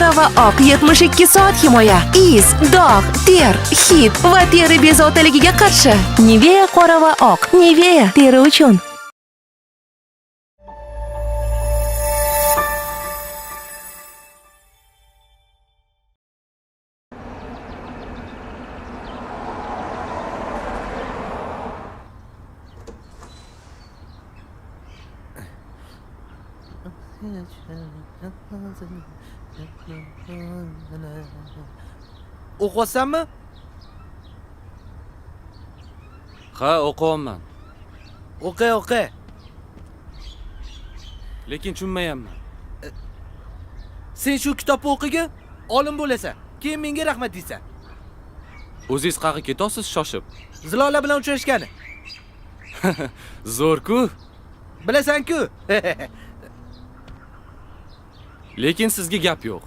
qora va oq 72 soat himoya. Iz, dog', ter, hid va teri bezovtaligiga qarshi. Nivea qora va oq. Nivea teri uchun. O'qiyapsanmi? Ha, o'qiyapman. O'qi. Lekin tushunmayapman. Sen shu kitobni o'qigin, olim bo'lasan. Keyin menga rahmat deysan. O'zingiz qayerga ketasiz shoshib? Zilola bilan uchrashgani. Zo'r-ku. Bilasan-ku. Lekin sizga gap yo'q.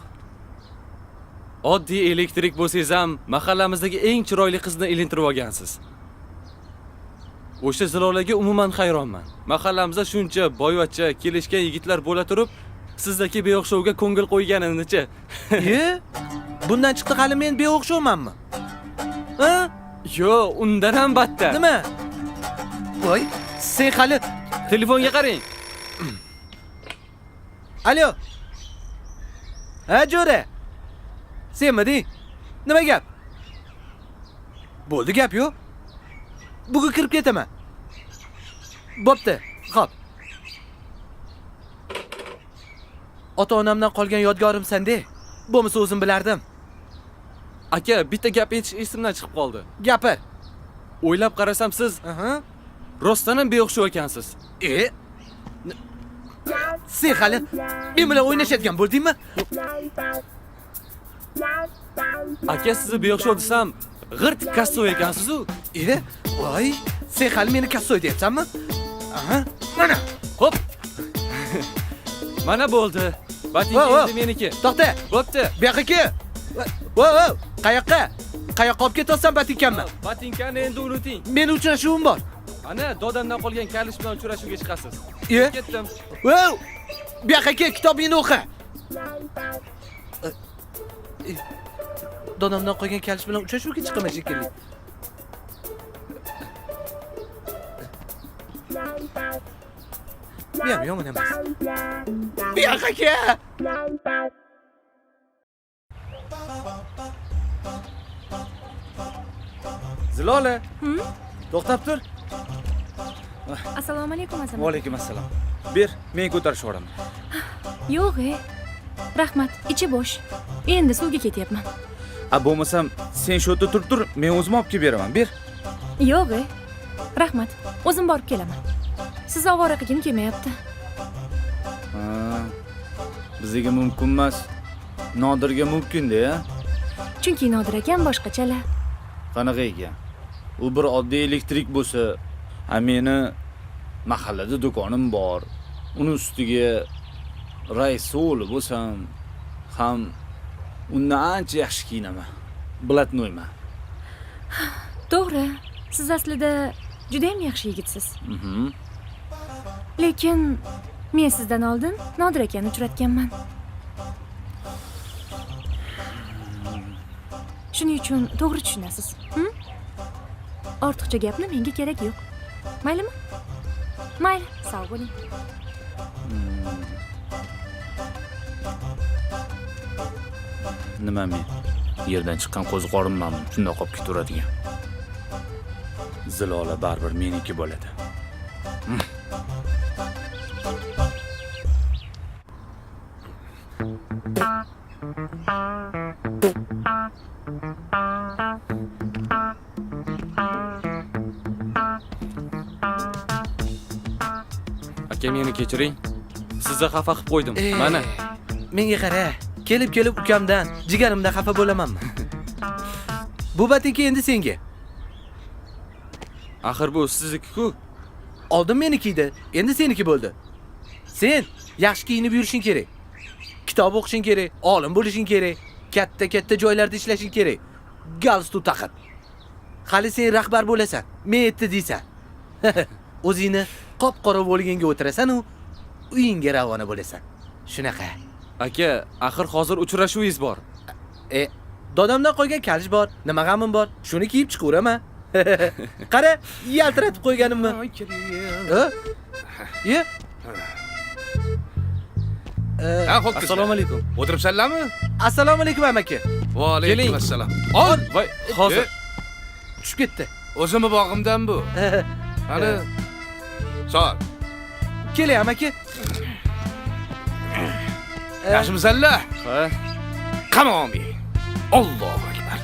Oddiy elektrik bo'lsangiz ham mahallamizdagi eng chiroyli qizni ilintirib olgansiz. O'sha Zilolaga umuman hayronman. Mahallamizda shuncha boyvachcha kelishgan yigitlar bo'la turib, sizdagi beo'xshovga ko'ngil qo'yganimni-chi. Bundan chiqdi hali men beo'xshovmanmi? Ha? Yo'q, undan ham battar. Nima? Voy, sen hali Telefonga qarang. Alo. Ha, Jo'ra. Senmiding? Nima gap? Bo'ldi, gap yo'q. Bugun kirib ketaman. Bo'pti, xo'p. Ota-onamdan qolgan yodgorimsan-de. Bo'lmasa o'zim bilardim. Aka, bitta gap aytish esimdan chiqib qoldi. Gapir. O'ylab qarasam siz rostdan ham beo'xshov ekansiz. Sen hali men bilan o'ynashadigan bo'ldingmi? Aka, sizni beo'xshov desam, g'irt kassoy ekansiz-ku. Voy, sen hali meni kassoy deyapsanmi? Mana. Xo'p. Mana bo'ldi. Batinka endi meniki. To'xta. Bo'pti. Bu yoqqa kel. Qayoqqa? Qayoqqa olib ketyapsan batinkamni? Batinkani endi unuting. Meni uchrashuvim bor. Ana, dodamdan qolgan kalish bilan uchrashuvga chiqasiz. Ketdim. Bu yoqqa kel, kitobingni o'qi. Dodamdan qolgan kalish bilan uchrashuvga chiqaman shekilli. Bu ham yomon emas. Bu yoqqa kel. Zilola. To'xtab tur. Assalomu alaykum azamat. Va alaykum assalom. Ber, men ko'tarib yuboraman. Yo'q, rahmat, ichi bo'sh. Endi suvga ketyapman. Bo'lmasam, sen shu yerda turib tur, men o'zim olib kelib beraman. Ber. Yo'q, rahmat, o'zim borib kelaman. Siz ovora qilgim kelmayapti. Bizga mumkin emas. Nodirga mumkin-da. Chunki Nodir akam boshqachalar. Qanaqa ekan? U bir oddiy elektrik bo'lsa, meni mahallada do'konim bor. Uni ustiga rais o'g'li bo'lsam ham undan ancha yaxshi kiyinaman. Blatnoyman. To'g'ri, siz aslida juda ham yaxshi yigitsiz. Lekin men sizdan oldin Nodir akani uchratganman. Shuning uchun to'g'ri tushunasiz. Ortiqcha gapni menga kerak yo'q. Maylimi? Mayli, sog' bo'ling. Nima men? Yerdan chiqqan qo'ziqorinmanmi? Shunday qolib ketaveradigan. Zilola baribir meniki bo'ladi. Aka, meni kechiring. Sizni xafa qilib qo'ydim. Mana. Menga qara. Kelib ukamdan, jigarimdan xafa bo'lamanmi? Bu batinka endi senga. Axir bu sizniki-ku. Oldin meniki edi, endi seniki bo'ldi. Sen yaxshi kiyinib yurishing kerak. Kitob o'qishing kerak, olim bo'lishing kerak, katta joylarda ishlashing kerak. Galstuk taqib. Hali sen rahbar bo'lasan, men aytdi deysan. O'zingni qop-qora bo'lganga o'tirasan u uyingga ravona bo'lasan. Shunaqa. Aka, axir hozir uchrashuvingiz bor. Dodamdan qolgan kalish bor, nima g'amim bor? Shuni kiyib chiqaveraman. Qara, yaltiratib qo'yganimmi? Ye? Xo'p, Assalomu alaykum. o'tiribsanlarmi? Assalomu alaykum amaki. Va alaykum assalom. Ol, Voy, hozir. Tushib ketdi. o'zimni bog'imdan bu. Qani. Sol. Keling amaki. Yaxshimisanlar? Ha, Qamomi. Allohu akbar.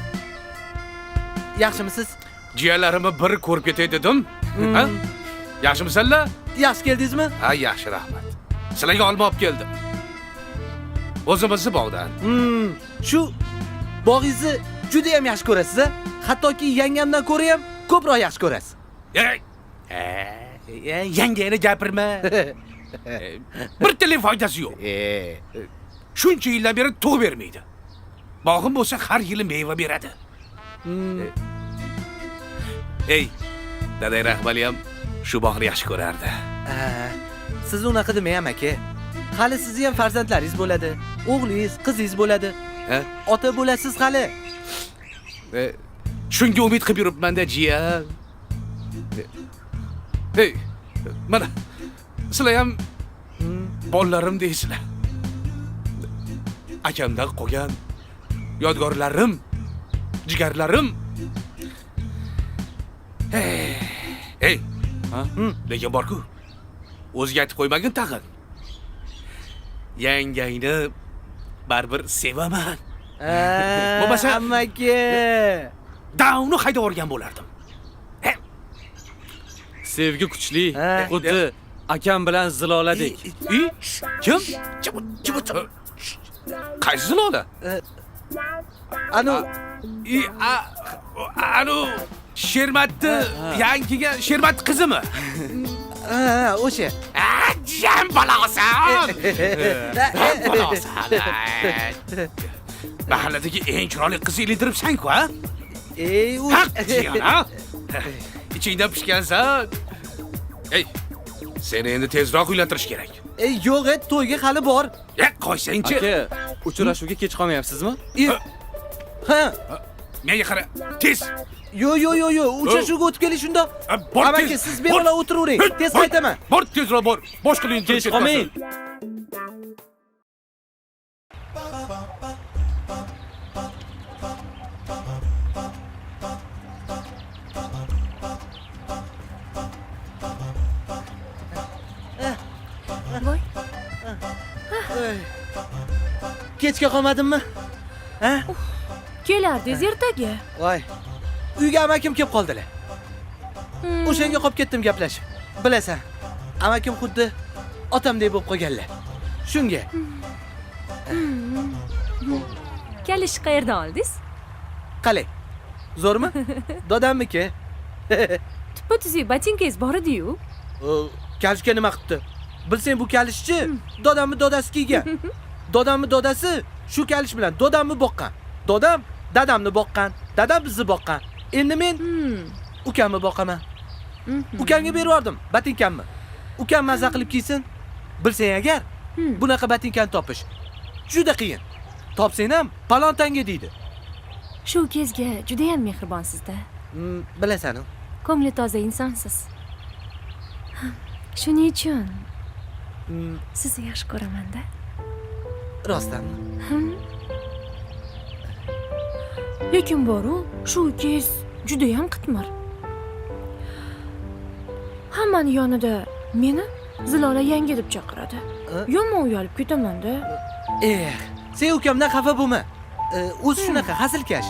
Yaxshimisiz? Jiyanlarimni bir ko'rib ketay dedim. Ha? Yaxshimisanlar? Yaxshi keldingizmi? Ha, yaxshi, rahmat. Sizlarga olma olib keldim. O'zimizni bog'dan. Shu bog'ingizni juda ham yaxshi ko'rasiz, a? Hattoki yangamdan ko'ra ham ko'proq yaxshi ko'rasiz. Yangangni gapirma. Bir tili foydasi yo'q. Shuncha yildan beri tug'ib bermaydi. Bog'im bo'lsa har yili meva beradi. Ey, dadang Rahmali ham shu bog'ni yaxshi ko'rardi. Siz unaqa demang amaki. Hali sizni ham farzandlaringiz bo'ladi. O'g'lingiz, qizingiz bo'ladi. Ha? Ota bo'lasiz hali. Shunga umid qilib yuribman-da, jiyan. Hey, mana sizlar ham bolalarim deysizlar. Akamdan qolgan yodgorlarim, jigarlarim. Hey, ha? lekin bor-ku. O'ziga aytib qo'ymagin tag'in. Yangangni baribir sevaman. Bo'lmasa amaki. Davni haydab o'rgan bo'lardim. sevgi kuchli, Ha. xuddi akam bilan ziloladek. Kim? Qaysi zilola? Anu, Anu Shermatni yangiga Shermat qizimi? o'sha. Jam balosan. Mahalladagi eng chiroyli qiz ilintiribsan-ku, ha? U Haq jiyan, ha? Ichingdan pishgansan. Ey, seni endi tezroq uylantirish kerak. yo'q, to'yga hali bor. Qo'ysang-chi. Aka, uchrashuvga kech qolmayapsizmi? Ha. Menga qara, tez. Yo'q, uchrashuvga o'tib keling shunda. Bor Amaki, tez. siz bemalol o'tiravering. Tez qaytaman. Bor tezroq bor. Boshqa yo'lga Kech qolmang. Voy, Kechga qolmadimmi? Ha? kelardingiz ertaga. Voy. Uyga amakim kelib qoldilar. O'shanga qolib ketdim gaplashib. Bilasan, amakim xuddi otamdek bo'lib qolganlar. Shunga. Kalish qayerdan oldingiz? Qalay. Zo'rmi? Dodamniki. Tuppa-tuzuk botinkangiz bor edi-yu. Kalishga nima qilibdi? Bilsang bu kalishchi dodamni dodasi kiygan. Dodamni dodasi shu kalish bilan dodamni boqqan. Dodam dadamni boqqan. Dadam bizni boqqan. Endi men ukamni boqaman. Ukamga berib yubordim botinkamni. Ukam mazza qilib kiysin. Bilsang agar bunaqa botinkani topish juda qiyin. Topsang ham palontanga deydi. Shu kezga juda ham mehribonsizda. Bilasan-ku. Ko'ngli toza insonsiz. Shuning uchun sizni yaxshi ko'raman-da. Rostdanmi? Lekin boru shu kez juda ham qitmir. Hammani yonida meni Zilola yangi deb chaqiradi. Yomon uyalib ketaman-da. Sen ukamdan xafa bo'lma. O'zi shunaqa hazilkash.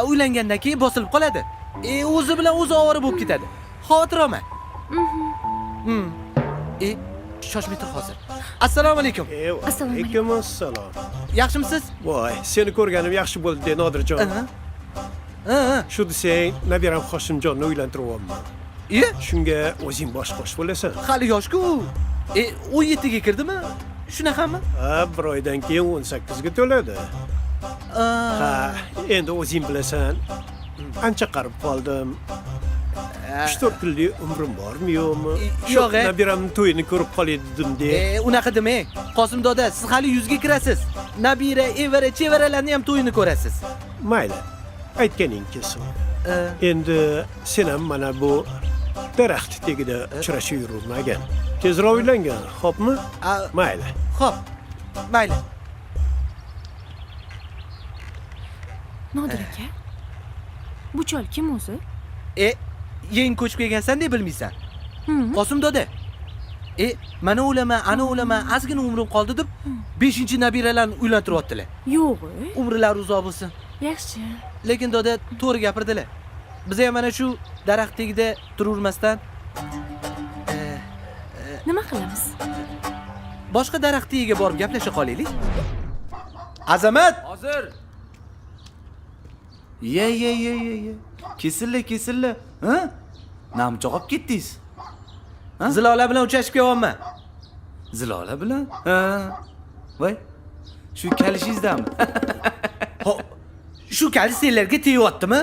Uylangandan keyin bosilib qoladi. O'zi bilan o'zi ovora bo'lib ketadi. Xavotir olma. Shoshmay tur hozir. Assalomu alaykum. Assalomu Alaykum assalom. Yaxshimisiz? Voy, seni ko'rganim yaxshi bo'ldi, Nodirjon. Shu desang, nabiram Hoshimjonni uylantiryapman. Shunga o'zing bosh qo'sh bo'lasan. Hali yosh-ku. 17 ga kirdimi? Shunaqami? Ha, bir oydan keyin 18 ga to'ladi. Ha, endi o'zing bilasan. Ancha qarib qoldim. 3-4 kunlik umrim bormi yo'qmi? Yo'q, Nabiramning to'yini ko'rib qolay dedim de. Unaqa demang. Qosim doda, siz hali 100 ga kirasiz. Nabira, evara, chevaralarni ham to'yini ko'rasiz. Mayli. Aytganing kelsin. Endi sen ham mana bu daraxt tagida uchrashib yurmagan. Tezroq uylangan, xo'pmi? Mayli. Xo'p. Mayli. Nodir aka, bu chol kim o'zi? Yeng ko'chib kelgansan deb bilmaysan. Qosim doda. Mana o'laman, ana o'laman, ozgina umrim qoldi deb 5-nabiralarni uylantiryaptilar. Yo'q. Umrlari uzoq bo'lsin. Yaxshi. Lekin doda to'g'ri gapirdilar. Biz ham mana shu daraxt tagida tururmasdan Nima qilamiz? boshqa daraxt tagiga borib gaplasha qolaylik. Azamat! Hozir. Ye. Kesilli. Ha? Namchoq olib ketdingiz. Zilola bilan uchrashib kelyapman. Zilola bilan? Ha. Voy. Shu kalishingizdanmi? Shu kali senlarga tegyaptimi?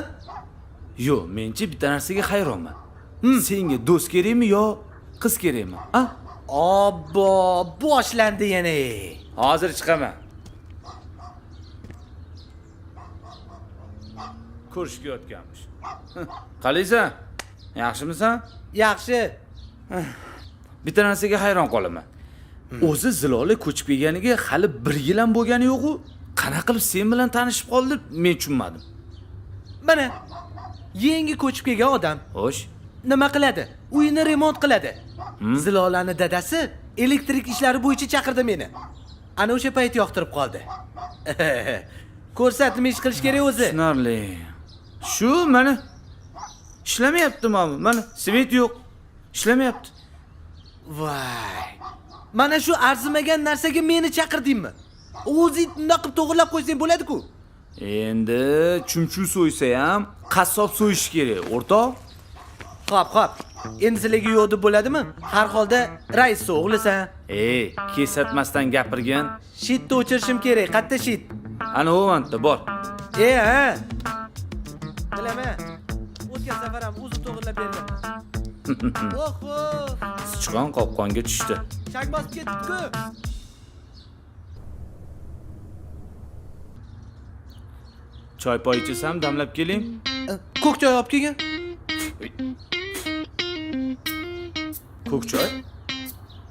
Yo'q, menchi bitta narsaga hayronman. Senga do'st kerakmi yo qiz kerakmi? Ha? Obbo, boshlandi yana. Hozir chiqaman. Ko'rishga yotganmish. Qalaysan? Yaxshimisan? Yaxshi. Bitta narsaga hayron qolaman. O'zi Zilola ko'chib kelganiga hali 1 yil ham bo'lgani yo'q-ku. Qanaqa qilib sen bilan tanishib qoldi, men tushunmadim. Mana yangi ko'chib kelgan odam Xo'sh, nima qiladi? Uyini remont qiladi. Zilolani dadasi elektrik ishlari bo'yicha chaqirdi meni. Ana o'sha payt yoqtirib qoldi. Ko'rsatma ish qilish kerak o'zi. tushunarli. Shu mana ishlamayaptimi? Mana svet yo'q. Ishlamayapti. Voy. Mana shu arzimagan narsaga meni chaqirdingmi? O'zing bunday qilib to'g'rilab qo'ysang bo'ladi-ku. Endi chumchuq so'ysa ham qassob so'yish kerak, o'rtoq. Xo'p. Endi sizlarga yo'q deb bo'ladimi? Har holda rais o'g'lisan. Kesatmasdan gapirgan. Shitni o'chirishim kerak. Qatta shit. Ana o'vantda bor. Ha. Bilaman. O'tgan safar ham o'zi to'g'rilab berdim. Oho. Sichqon qopqonga tushdi. Chang bosib ketdi-ku. Choy poy ichsam damlab keling. Ko'k choy olib kelgin. Ko'k choy?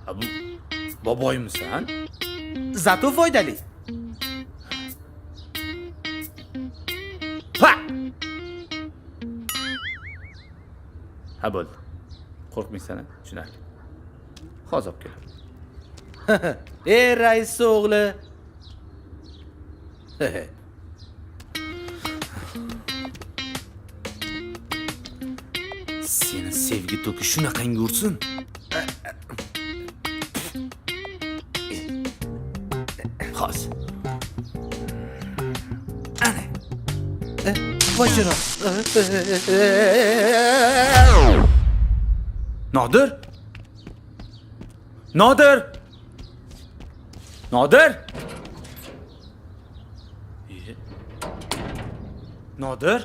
Ha bu boboymisan? Zato foydali. Ha! Ha bo'ldi. Qo'rqmaysan, tushunarli. Hozir olib kelaman. Rais o'g'li. Seni sevgi to'ki shunaqangi ursin. Hozir. Ana. Boshiro. Nodir? Nodir? Nodir? Nodir?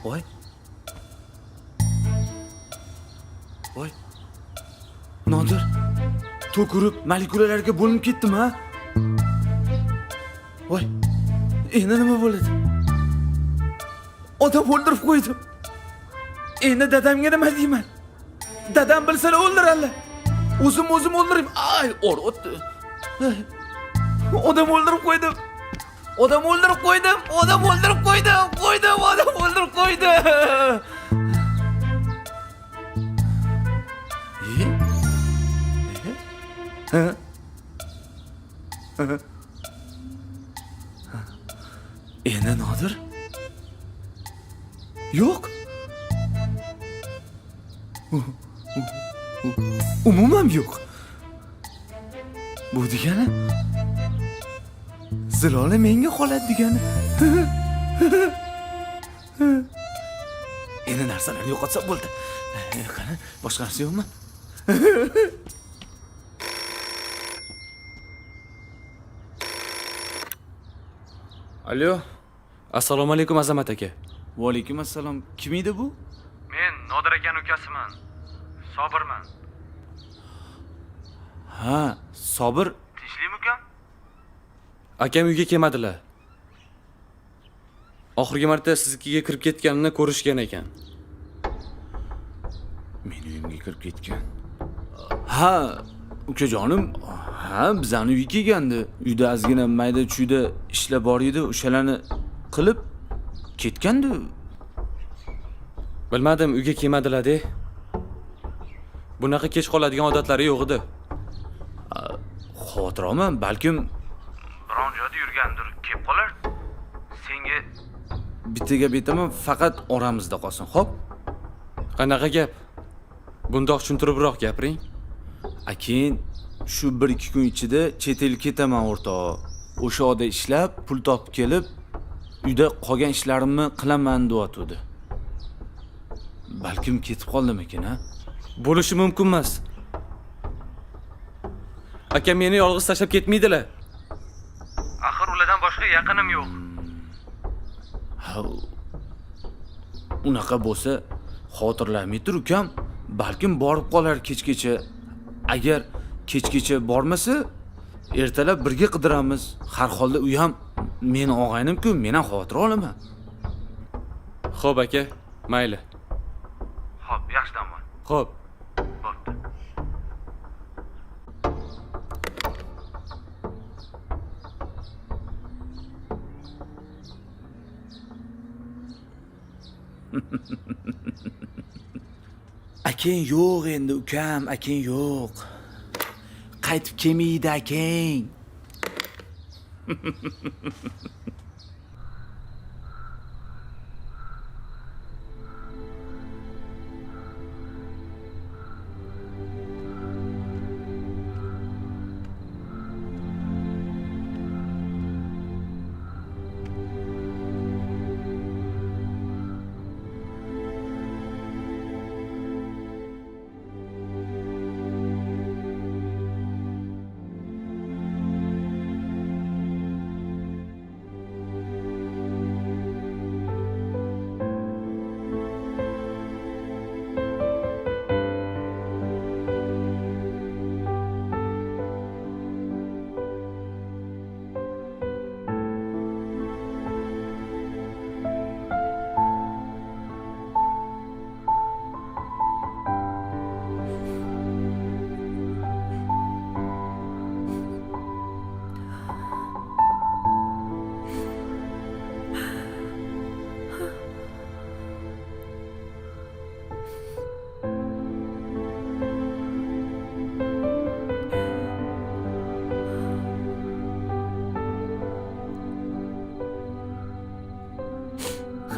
Voy. Voy. Nodir. To'kirib malikularga bo'linib ketdim, ha? Voy. Endi nima bo'ladi? Odam o'ldirib qo'ydim. Endi dadamga nima deyman? Dadam bilsalar o'ldirarlar. O'zim o'ldirib, ay, o'tdi. Odam o'ldirib qo'ydim. Odam o'ldirib qo'ydim. Endi Nodir? Yo'q. Umuman yo'q. Bu degani Zilola menga qoladi degani. Endi narsalarni yo'qotsa bo'ldi. Qani, boshqa narsa yo'qmi? Alo. Assalomu alaykum Azamat aka. Va alaykum assalom. Kim edi bu? Men Nodir akaning ukasiman. Sobirman. Ha, Sobir. Tinchlikmi ukam? Akam uyga kelmadilar. Oxirgi marta siznikiga kirib ketganimni ko'rishgan ekan. Meni uyimga kirib ketgan. Ha, ukajonim, ha, bizani uyga kelgandi. Uyda ozgina mayda-chuyda ishlar bor edi, o'shalarni qilib ketgandi. Bilmadim, uyga kelmadilar-de. Bunaqa kech qoladigan odatlari yo'q edi. Xotiraman, balkim Biron joyda yurgandir, kelib qolar. Senga bitta gap aytaman, faqat oramizda qolsin, xo'p? qanaqa gap? Bundoq tushuntiribroq gapiring. Keyin shu 1-2 kun ichida chet elga ketaman o'rtoq. O'sha yerda ishlab, pul topib kelib, uyda qolgan ishlarimni qilaman deyotdi. Balkim ketib qoldim ekan, ha? Bo'lishi mumkin emas. Akam meni yolg'iz tashlab ketmaydilar. Axir ulardan boshqa yaqinim yo'q. Ha, unaqa bo'lsa, xotirlamay tur ukam, balkim borib qolar kechgacha. Agar kechgacha bormasa, ertalab birga qidiramiz. Har holda u ham meni og'aynim-ku, men ham xavotir olaman. Xo'p aka, mayli. Xo'p, yaxshi dam. Xo'p. Bo'pti. Akang yo'q endi ukam, akang yo'q. Qaytib kelmaydi akang.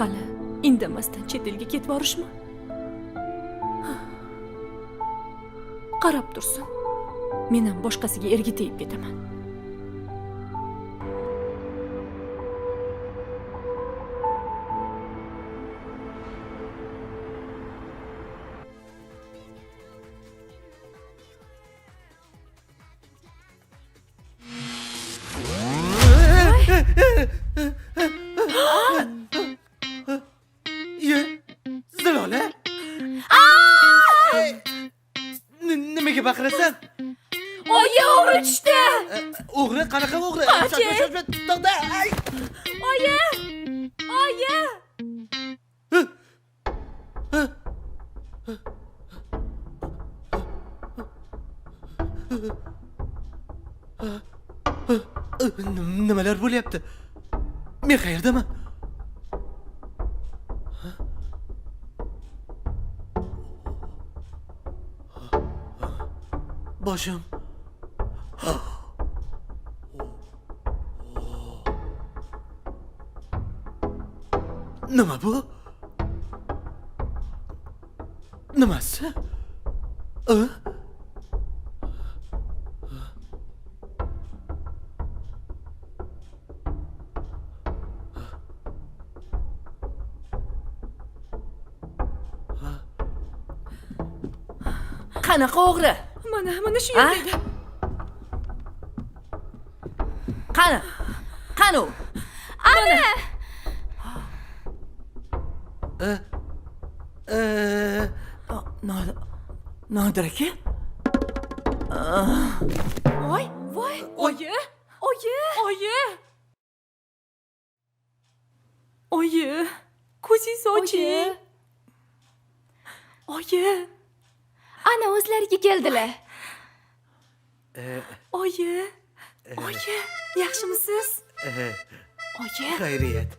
Hali indamasdan chet elga ketib borishmi? Qarab tursin. Men ham boshqasiga erga tegib ketaman. Zilola? Nimaga baqirasan? Oyi, o'g'ri tushdi. O'g'ri, qanaqa o'g'ri? Qochi. To'xta. Oyi! Oyi! Nimalar bo'lyapti? Men qayerdaman? Boshim. Nima bu? Nimasi? Qanaqa o'g'ri? Mana shu yerda edi. Qani? Qani u? Nodir aka? Voy, voy. Oyi. Oyi. Oyi. Oyi. Ko'zingizni oching. Oyi. Ana o'zlariga keldilar. Oyi. Oyi. Yaxshimisiz? Oyi. Xayriyat.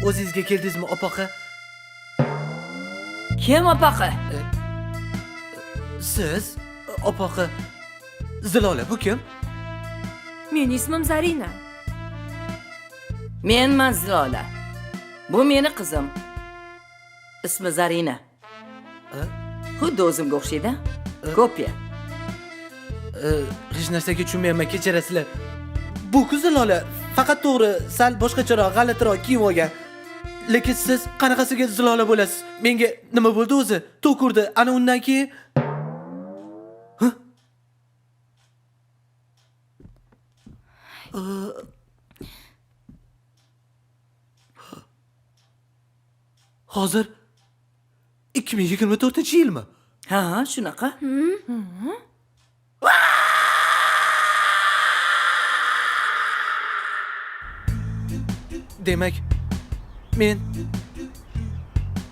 O'zingizga keldingizmi, opaqa? Kim opaqa? Siz, opaqa. Zilola bu kim? Mening ismim Zarina. Menman Zilola. Bu meni qizim. Ismi Zarina. Xuddi o'zimga o'xshaydi. Kopiya. Hech narsaga tushunmayapman, kechirasizlar. Bu Zilola faqat to'g'ri, sal boshqacharoq, g'alatiroq kiyib olgan. Lekin siz qanaqasiga Zilola bo'lasiz? Menga nima bo'ldi o'zi? To'kurdi. Ana undan keyin hozir 2024-yilmi? Ha, shunaqa. Demak, men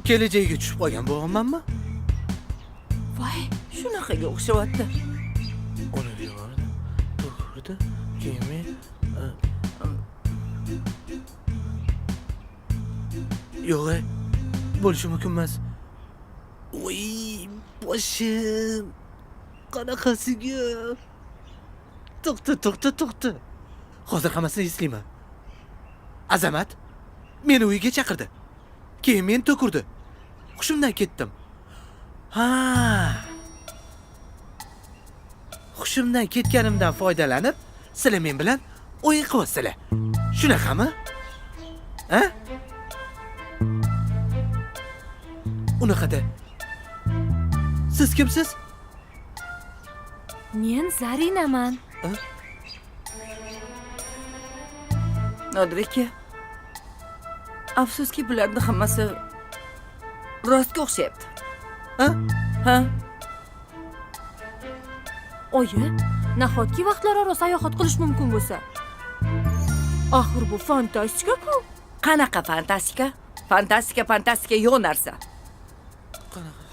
kelajagiga tushib qolgan bo'lamanmi? Voy, shunaqaga o'xshayapti. Uni devordi, to'kurdi, keyin men yo'q, bo'lishi mumkin emas. Voy, boshim. Qanaqasiga? To'xta. Hozir hammasini eslayman. Azamat meni uyiga chaqirdi. Keyin men to'kurdi. Hushimdan ketdim. Ha. Hushimdan ketganimdan foydalanib, sizlar men bilan o'yin qilyapsizlar. Shunaqami? Ha? Unaqada. Siz kimsiz? Men Zarinaman. Nodir aka. Afsuski bularning hammasi rostga o'xshayapti. Ha? Oyi, nahotki vaqtlararo sayohat qilish mumkin bo'lsa? Axir bu fantastika-ku. Qanaqa fantastika? Fantastika yo'q narsa.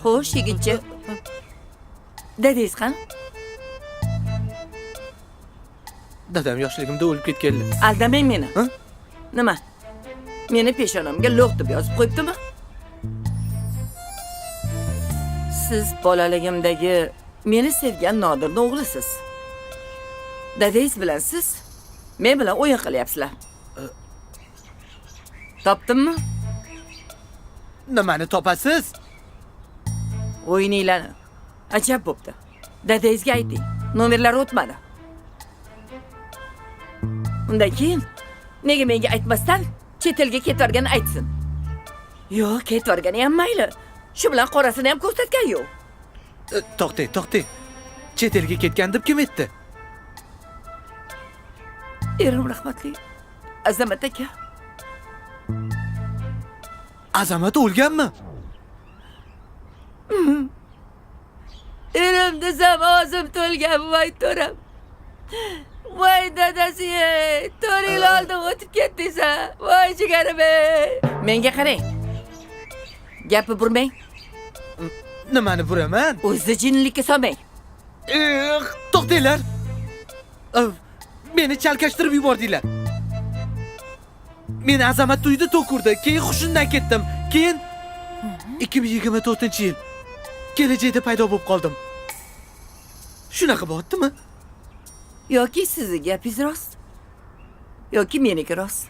Xo'sh, yigitchi. Dadangiz qani? Dadam yoshligimda o'lib ketganlar. Aldamang meni. Ha? Nima? Meni peshonamga lo'q deb yozib qo'yibdimi? Siz bolaligimdagi meni sevgan Nodirning o'g'lisiz. Dadangiz bilan siz men bilan o'yin qilyapsizlar. Topdimmi? Nimani topasiz? O'yininglarni. Ajab bo'pti. Dadangizga ayting. Nomerlari o'tmadi. Undan keyin nega menga aytmasdan chet elga ketvargani aytsin. Yo'q, ketvargani ham mayli. Shu bilan qorasini ham ko'rsatgan yo'q. To'xtang. Chet elga ketgan deb kim aytdi? Erim rahmatli Azamat aka. Azamat o'lganmi? Erim desam o'zim to'lgan, voy to'ram. Voy dadasi, 4 yil oldin o'tib ketdingiz-a. Voy jigarim. Menga qarang. Gapni burmang. Nimani buraman? O'zi jinnilikka solmang. To'xtanglar. Meni chalkashtirib yubordinglar. Meni Azamat uyda to'kurdi, keyin hushimdan ketdim. Keyin 2024-yil kelajakda paydo bo'lib qoldim. Shunaqa bo'ldimi? Yoki sizning gapingiz rost, yoki meniki rost.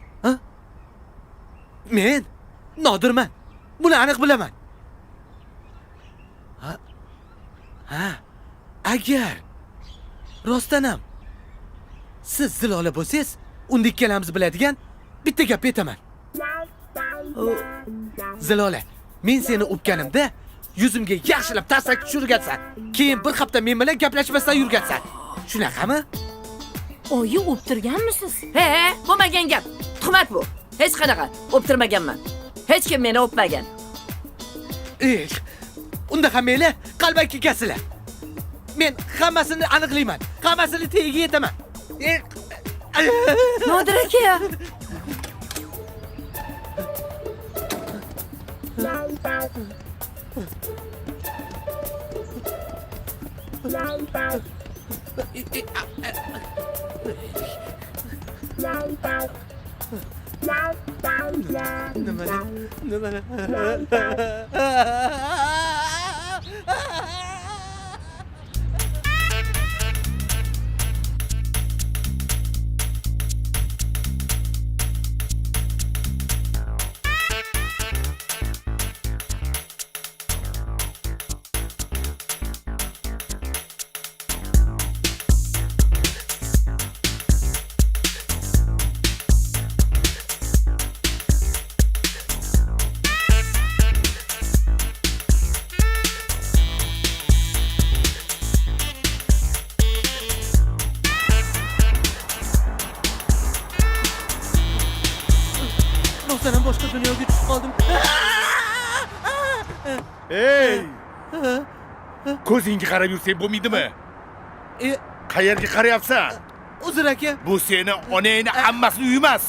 Men Nodirman. Buni aniq bilaman. Ha. Agar rostdanam siz Zilola bo'lsangiz, unda ikkalamiz biladigan bitta gap aytaman. Zilola, men seni o'pganimda yuzimga yaxshilab tarsaki tushirgansan. Keyin bir hafta men bilan gaplashmasdan yurgansan. Shunaqami? Oyi o'ptirganmisiz? He, bo'lmagan gap. Tuhmat bu. Hech qanaqa o'ptirmaganman. Hech kim meni o'pmagan. Unda ham mayli, qalbaki kasila. Men hammasini aniqlayman. Hammasini tagiga yetaman. Nodir aka. Rostdan boshqa dunyoga tushib qoldim. Ey! Ko'zingga qarab yursang bo'lmaydimi? Qayerga qarayapsan? Uzr aka. Bu seni onangni hammasini uyi emas.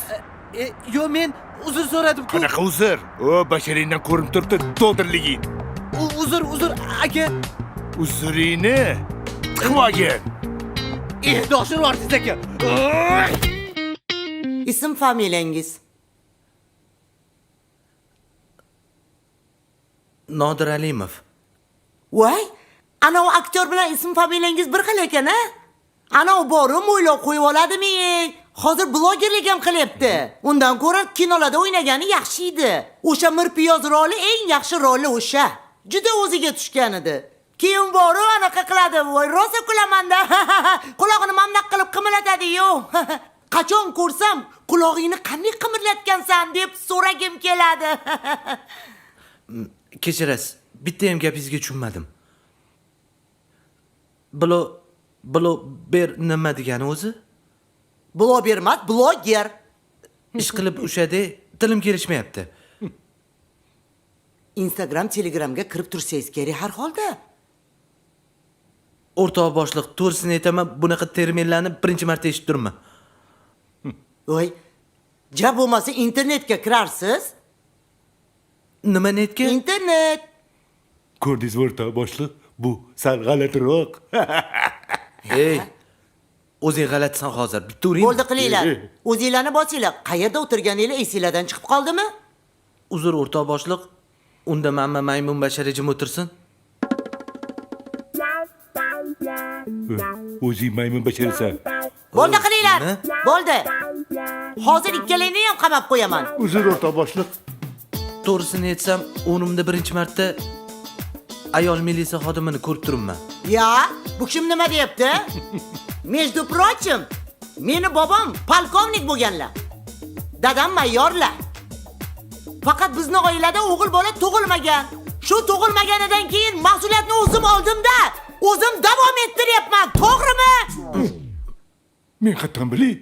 Yo, men uzr so'radim-ku. Qanaqa uzr? O, basharingdan ko'rinib turibdi dodirliging. Uzr aka. Uzringni qilmagin. Doshir ortiz aka. Ism familiyangiz? Nodir Alimov. Voy, ana o aktyor bilan ism familiyangiz bir xil ekan-a? Ana u borim o'ylab qo'yib oladimi? Hozir blogerlik ham qilyapti. Undan ko'ra kinolarda o'ynagani yaxshi edi. O'sha Mirpiyoz roli eng yaxshi roli o'sha. Juda o'ziga tushgan edi. Keyin boru anaqa qiladi. Voy, rosa kulaman-da. Quloqini mamlaq qilib qimirlatadi-yu. Qachon ko'rsam, qulog'ingni qanday qimirlatgansan deb so'ragim keladi. Kechirasiz. Bitta ham gapingizga tushunmadim. Bloger nima degani o'zi? Bloger emas, bloger. Ish qilib ushadi, tilim kelishmayapti. Instagram, Telegramga kirib tursangiz kerak har holda. O'rtoq boshliq, to'g'risini aytaman, bunaqa terminlarni birinchi marta eshitib turibman. Voy, ja bo'lmasa internetga kirarsiz? Nima netga? Internet. Ko'rdingiz o'rtoq boshliq? Bu sal g'alatiroq. Ey, o'zing g'alatisan hozir. Bitta uring. Bo'ldi qilinglar. O'zinglarni bosinglar. Qayerda o'tirganinglar esinglardan chiqib qoldimi? Uzr o'rtoq boshliq. Unda mamma maymun bashara jim o'tirsin. O'zing maymun basharasan. Bo'ldi qilinglar. Nima? Bo'ldi. Hozir ikkalangni ham qamab qo'yaman. Uzr o'rtoq boshliq. To'g'risini aytsam, o'nimda birinchi marta ayol militsiya xodimini ko'rib turibman. Ya, bu kim nima deyapti? Между прочим, meni bobom polkovnik bo'lganlar. Dadam mayorlar. Faqat bizning oilada o'g'il bola tug'ilmagan. Shu tug'ilmaganidan keyin mas'uliyatni o'zim oldim-da, o'zim davom ettiryapman. To'g'rimi? Men qattan bilay.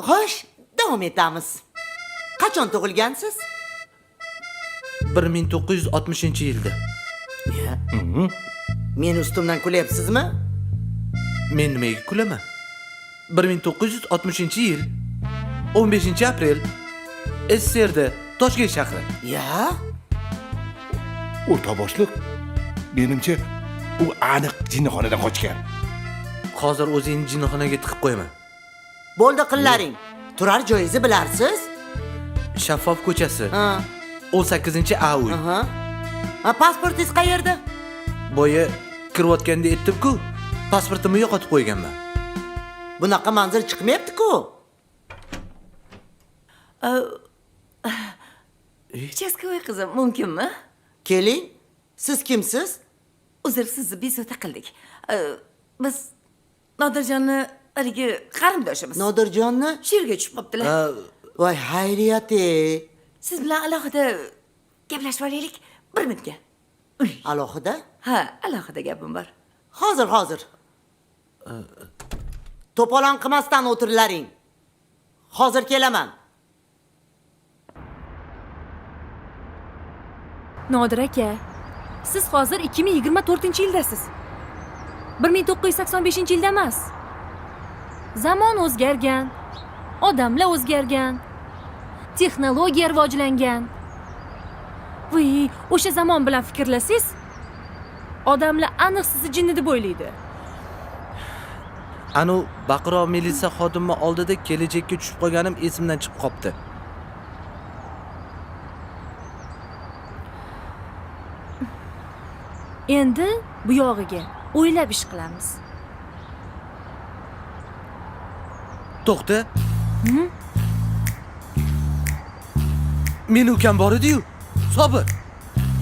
Xo'sh, davom etamiz. Qachon tug'ilgansiz? 1960-yilda. Meni ustimdan kulyapsizmi? Men nimaga kulaman? 1960-yil 15-aprel SSRda Toshkent shahri. Ya? O'rtoq boshliq, menimcha u aniq jinnixonadan qochgan. Hozir o'zingni jinnixonaga tiqib qo'yaman. Bo'ldi qillaring. Turar joyingizni bilarsiz? Shaffof ko'chasi. Ha. 18-A uy. Aha. Ha, pasportingiz qayerda? Boya kirayotganda aytdim-ku, pasportimni yo'qotib qo'yganman. Bunaqa manzil chiqmayapti-ku. Uchastkovoy qizim, mumkinmi? Keling. Siz kimsiz? Uzr, sizni bezovta qildik. Biz Nodirjonni haligi qarindoshimiz. Nodirjonni? Shu yerga tushib qoptilar. Voy, xayriyat-e. Siz bilan alohida gaplashib olaylik 1 minutga. Alohida? Ha, alohida gapim bor. Hozir. To'polon qilmasdan o'tirlaring. Hozir kelaman. Nodir aka, siz hozir 2024-yildasiz. 1985-yilda emas. Zamon o'zgargan, odamlar o'zgargan, texnologiya rivojlangan. Voy, o'sha zamon bilan fikrlasangiz, odamlar aniq sizni jinni deb o'ylaydi. Anu baqiroq militsiya xodimi oldida kelajakka tushib qolganim esimdan chiqib qopti. Endi bu yog'iga o'ylab ish qilamiz. To'xta. Meni ukam bor edi-yu. Sobir.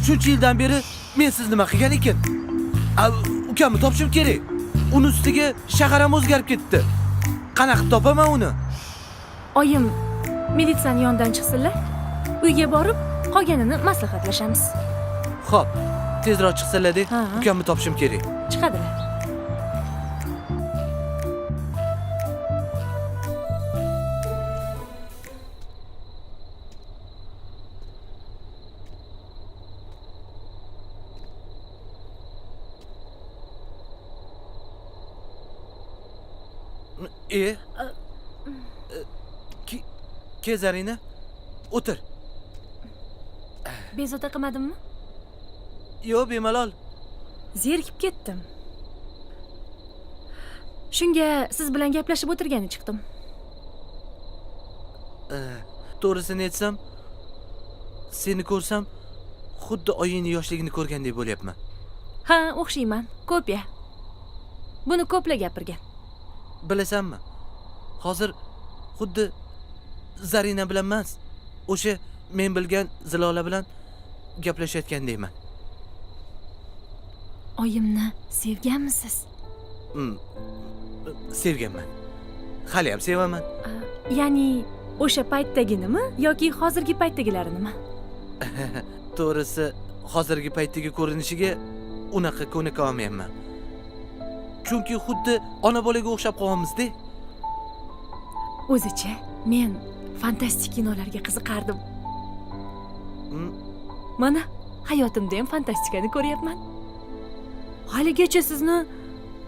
Shuncha yildan beri men siz nima qilgan ekan? Ukamni topishim kerak. Uni ustiga shahar ham o'zgarib ketdi. Qanaqa qilib topaman uni? Oyim militsiyaning yonidan chiqsinlar, uyga borib qolganini maslahatlashamiz. Xo'p, tezroq chiqsalar-da, Ha. ukamni topishim kerak. Chiqadilar. Kezarina, o'tir. Bezovta qilmadimmi? Yo'q, bemalol. Zerikib ketdim. Shunga siz bilan gaplashib o'tirgani chiqdim. To'g'risini aytsam, seni ko'rsam, xuddi oyingni yoshligini ko'rgandek bo'lyapman. Ha, o'xshayman. Ko'p ya. Buni ko'plar gapirgan. Bilasanmi? Hozir xuddi Zarina bilan emas, o'sha men bilgan Zilola bilan gaplashayotgandayman. Oyimni sevganmisiz? Sevganman. Hali ham sevaman. Ya'ni o'sha paytdaginimi yoki hozirgi paytdagilarinimi? To'g'risi, hozirgi paytdagi ko'rinishiga unaqa ko'nika olmayapman. Chunki xuddi ona bolaga o'xshab qolyapmiz-da. O'zicha men fantastik kinolarga qiziqardim. Mana hayotimda ham fantastikani ko'ryapman. Haligacha sizni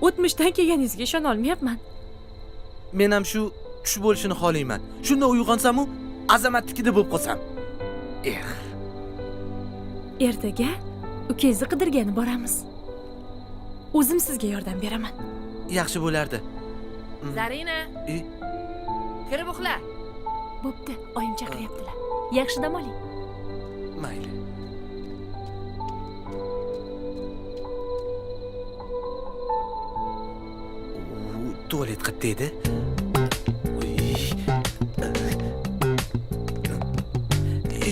o'tmishdan kelganingizga ishona olmayapman. Men ham shu tush bo'lishini xohlayman. Shunda uyg'onsam-u, azamatlikda bo'lib qolsam. Ertaga ukangizni qidirgani boramiz. O'zim sizga yordam beraman. Yaxshi bo'lardi. Zarina, kirib uxla. Bo'pti, oyim chaqiryaptilar. Yaxshi dam oling. Mayli. Tualet qayerda edi?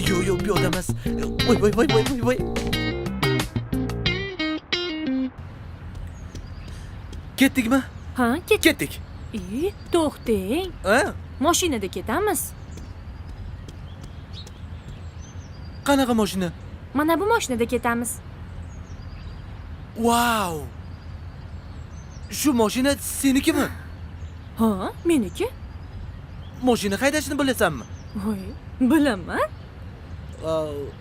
Yo'q, bu yoqda emas. Voy. Ketdikmi? Ha, Ketdik. To'xtang. Ha? Mashinada ketamiz. Qanaqa mashina? Mana bu mashinada ketamiz. Wow! Shu mashina senikimi? Ha, meniki. Mashina haydashni bilasanmi? Voy, bilaman.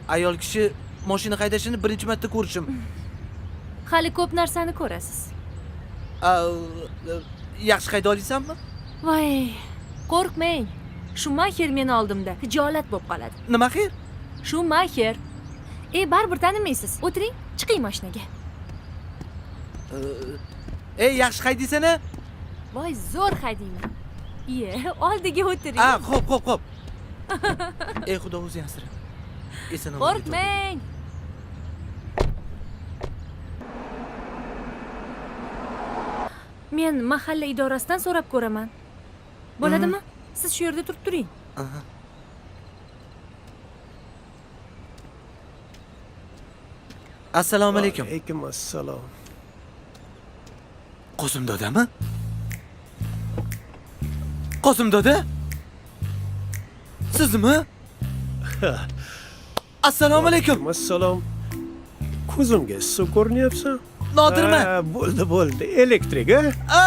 Ayol kishi mashina haydashini birinchi marta ko'rishim. Hali ko'p narsani ko'rasiz. Yaxshi hayda olaysanmi? Voy, qo'rqmang. Shu mahir meni oldimda hijolat bo'lib qoladi. Nima xir? Shu mahir. Baribir tanimaysiz. O'tiring, chiqing mashinaga. Yaxshi haydaysan-a? Voy, zo'r haydayman. Oldiga o'tiring. Xo'p. Xudo o'zi asrasin. Eson-omon. Qo'rqmang. Men mahalla idorasidan so'rab ko'raman. Bo'ladimi? Siz shu yerda turib turing. Assalomu alaykum. Alaykum assalom. Qosim dodami? Qosim doda? Sizmi? Assalomu alaykum. Assalom. Ko'zimga issiq ko'rinyapsan? Nodirman. Bo'ldi. Elektrik, a?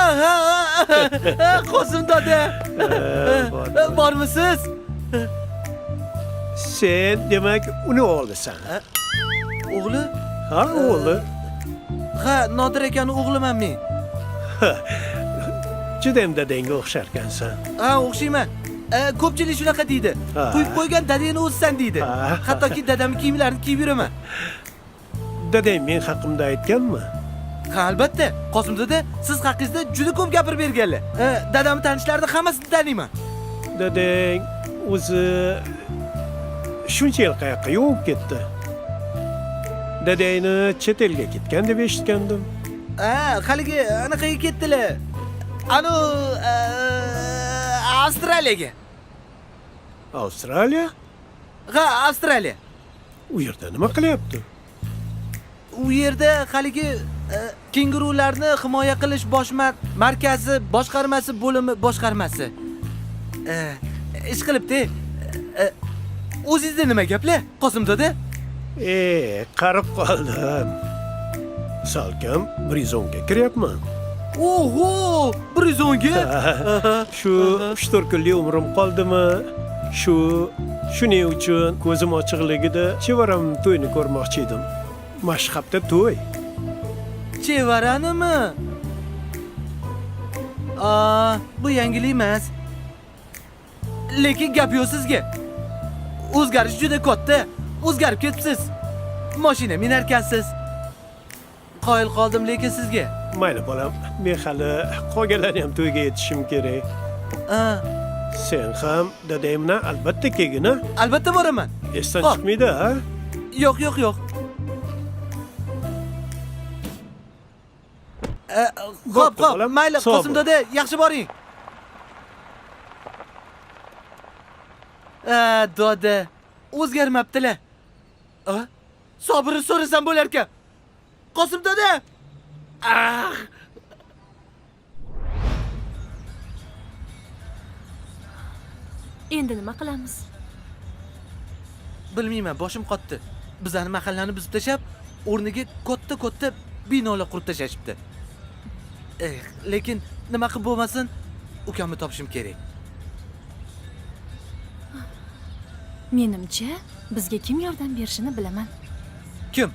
Qosim dada. Bormisiz? Sen demak uni o'g'lisan. O'g'li? Ha, o'g'li. Ha, Nodir akani o'g'liman men. Judayam dadangga o'xsharkansan. Ha, o'xshayman. Ko'pchilik shunaqa deydi. Ha. Quyib qo'ygan dadangni o'zisan deydi. Ha. Hattoki dadamning kiyimlarini kiyib yuraman. Dadang men haqimda aytganmi? Ha, albatta. Qosim dada, siz haqingizda juda ko'p gapirib berganlar. Dadamning tanishlarida hammasini taniyman. Dadang o'zi shuncha yil qayoqqa yo'q ketdi. Dadangni chet elga ketgan deb eshitgandim. Haligi anaqaga ketdilar. Anu Avstraliyaga. Avstraliya? Ha, Avstraliya. U yerda nima qilyapti? U yerda haligi kengurularni himoya qilish bosh markazi boshqarmasi bo'limi boshqarmasi. Ish qilibdi. O'zingizda nima gaplar? Qosim dada? Qarib qoldim. Salkam 110 ga kiryapman. Oho, 110 ga? Shu 3-4 kunlik umrim qoldimi? Shuning uchun ko'zim ochiqligida chevaram to'yni ko'rmoqchi edim. Mashhapda to'y. Chevaranimi? Bu yangilik emas. Lekin gap yo'q sizga. O'zgarish juda katta. O'zgarib ketibsiz. Mashina minarkansiz. Qoyil qoldim lekin sizga. Mayli bolam, men hali qolganlarni ham to'yga yetishim kerak. Sen ham dadang bilan albatta kelgin, a? Albatta boraman. Esdan Xo'p. chiqmaydi, ha? Yo'q. Xo'p, bolam. mayli, Sog' Qosim bo'l. dada, yaxshi boring. Dada, o'zgarmabdilar. Sobirni so'rasam bo'lar ekan. Qosim dada! Endi nima qilamiz? Bilmayman, boshim qotdi. Bizani mahallani buzib tashab, o'rniga katta binolar qurib tashashibdi. Lekin nima qilib bo'lmasin, ukamni topishim kerak. Menimcha, bizga kim yordam berishini bilaman. Kim?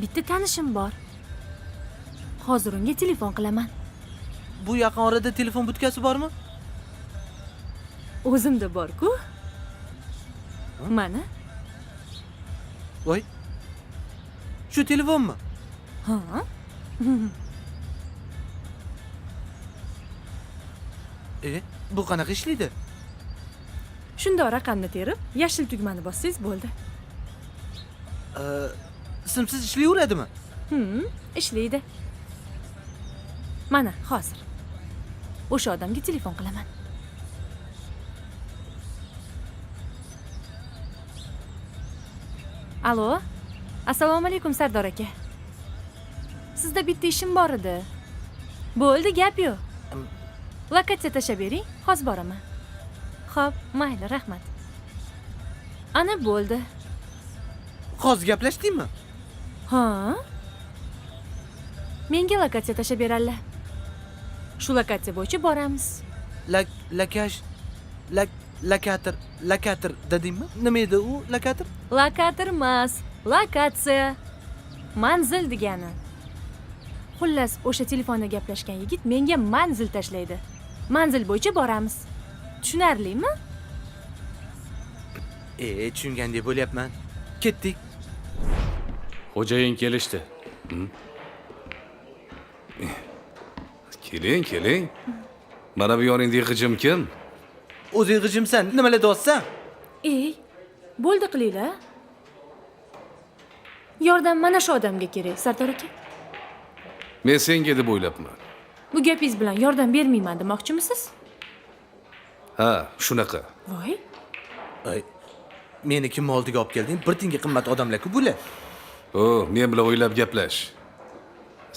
Bitta tanishim bor. Hozir unga telefon qilaman. Bu yaqin orada telefon butkasi bormi? O'zimda bor-ku. Mana. Voy. Shu telefonmi? Ha? Bu qanaqa ishlaydi? Shundoq raqamni terib, yashil tugmani bossangiz bo'ldi. Simsiz ishlayveradimi? Ishlaydi. Mana, hozir. O'sha odamga telefon qilaman. Alo. Assalomu alaykum Sardor aka. Sizda bitta ishim bor edi. Bo'ldi, gap yo'q. Lokatsiya tashab bering, hozir boraman. Xo'p, mayli, rahmat. Ana bo'ldi. Hozir gaplashdingmi? Ha? Menga lokatsiya tashab beradilar. Shu lokatsiya bo'yicha boramiz. Lokator dedingmi? Nima edi u lokator? Lokator emas, lokatsiya. Manzil degani. Xullas, o'sha telefonda gaplashgan yigit menga manzil tashlaydi. Manzil bo'yicha boramiz. Tushunarlimi? Tushungandek bo'lyapman. Ketdik. Xo'jayin kelishdi. Keling. Mana bu yoningdagi g'ijim kim? O'zing g'ijimsan, nimalar deyapsan? Bo'ldi qilinglar. Yordam mana shu odamga kerak, Sardor aka. Men senga deb o'ylabman. Bu gapingiz bilan yordam bermayman demoqchimisiz? Ha, shunaqa. Voy. Meni kim oldiga olib kelding? Bir tinga qimmat odamlar-ku bular. Men bilan o'ylab gaplash.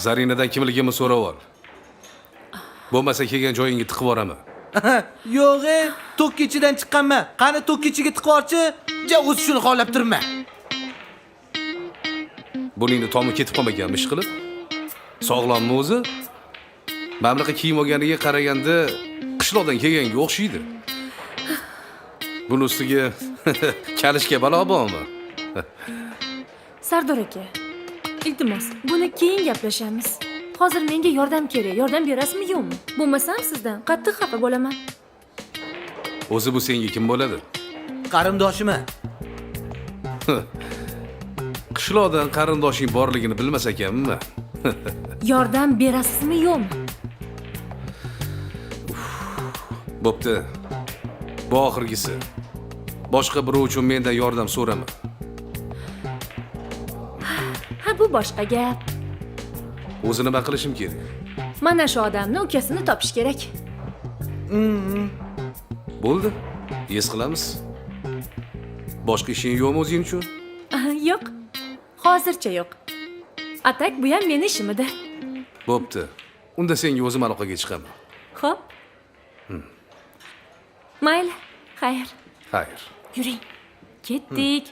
Zarinadan kimligimni so'rab ol. Bo'lmasa kelgan joyingga tiqib yuboraman. Yo'q, to'kki ichidan chiqqanman. Qani to'kki ichiga tiqib yuborchi? O'zi shuni xohlab turma. Buningni tomi ketib qolmaganmi ish qilib? Sog'lommi o'zi? Mana bunaqa kiyim olganiga qaraganda qishloqdan kelganga o'xshaydi. Buni ustiga kalishga balo bormi? Sardor aka, iltimos, buni keyin gaplashamiz. Hozir menga yordam kerak. Yordam berasizmi yo'qmi? Bo'lmasam sizdan qattiq xafa bo'laman. O'zi bu senga kim bo'ladi? Qarindoshimi? Qishloqdan qarindoshing borligini bilmas ekanmi? Yordam berasizmi yo'qmi? Bo'pti. Bu oxirgisi. Boshqa birov uchun mendan yordam so'rama. Ha, bu boshqa gap. O'zi nima qilishim kerak? Mana shu odamni ukasini topish kerak. Bo'ldi. Yes qilamiz. Boshqa ishing yo'qmi o'zing uchun? Yo'q. Hozircha yo'q. Atak bu ham meni ishim edi. Bo'pti. Unda senga o'zim aloqaga chiqaman. Xo'p. Mayli, xayr. Xayr. Yuring. Ketdik.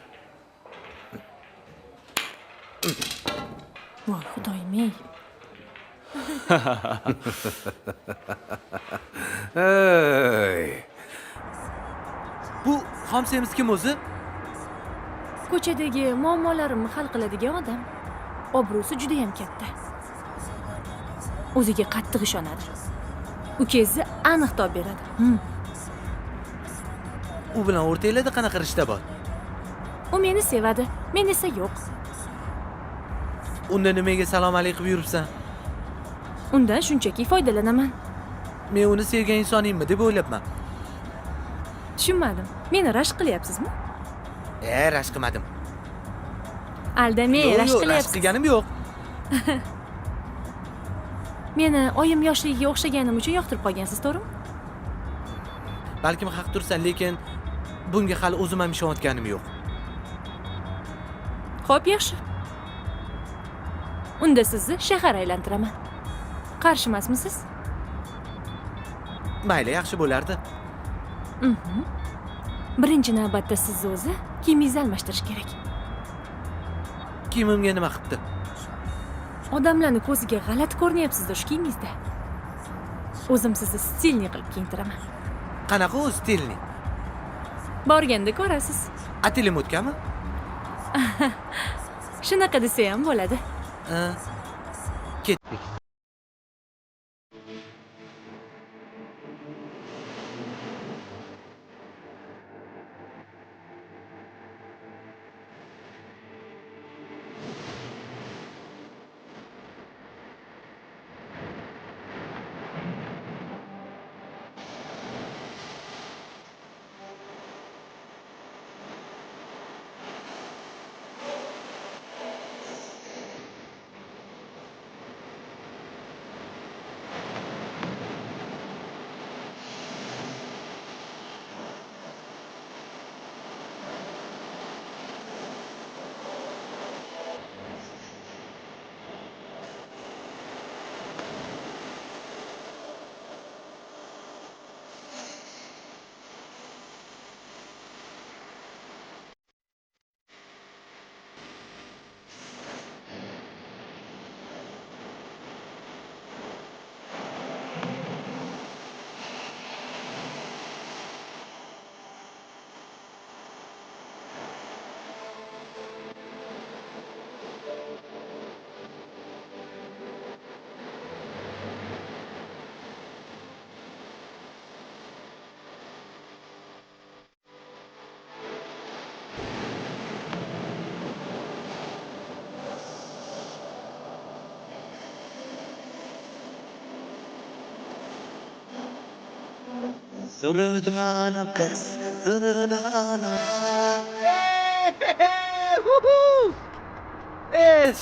Voy, xudoyim-ey. Ey. Bu xomsemiz kim o'zi? Ko'chadagi muammolarimni hal qiladigan odam. Obro'si juda ham katta. O'ziga qattiq ishonadi. Ukangizni aniq top beradi. U bilan o'rtanglarda qanaqa rishta bor? U meni sevadi, men esa yo'q. Unda nimaga salom alaykum yuribsan? Undan shunchaki foydalanaman. Men uni sevgan insoningmi deb o'ylabman. Tushunmadim. Meni rashk qilyapsizmi? Rashk qilmadim. Aldamay, rashk Rashk qilyapsiz. qilganim yo'q. Meni oyim yoshligiga o'xshaganim uchun yoqtirib qolgansiz, to'g'rimi? Balkim haq tursan, lekin bunga hali o'zim ham ishonayotganim yo'q. Xo'p, yaxshi. Unda sizni shahar aylantiraman. Qarshimasmisiz? Mayli, yaxshi bo'lardi. Birinchi navbatda sizni o'zi kiyimingizni almashtirish kerak. Kiyimimga nima qilibdi? Odamlarning ko'ziga g'alati ko'rinyapsizdir shu kiyimingizda. O'zim sizni stilni qilib kiyintiraman. Qanaqa o'zi stilni? Borganda ko'rasiz. Atelim o'tganmi? Shunaqa desa ham bo'ladi. Ketdik.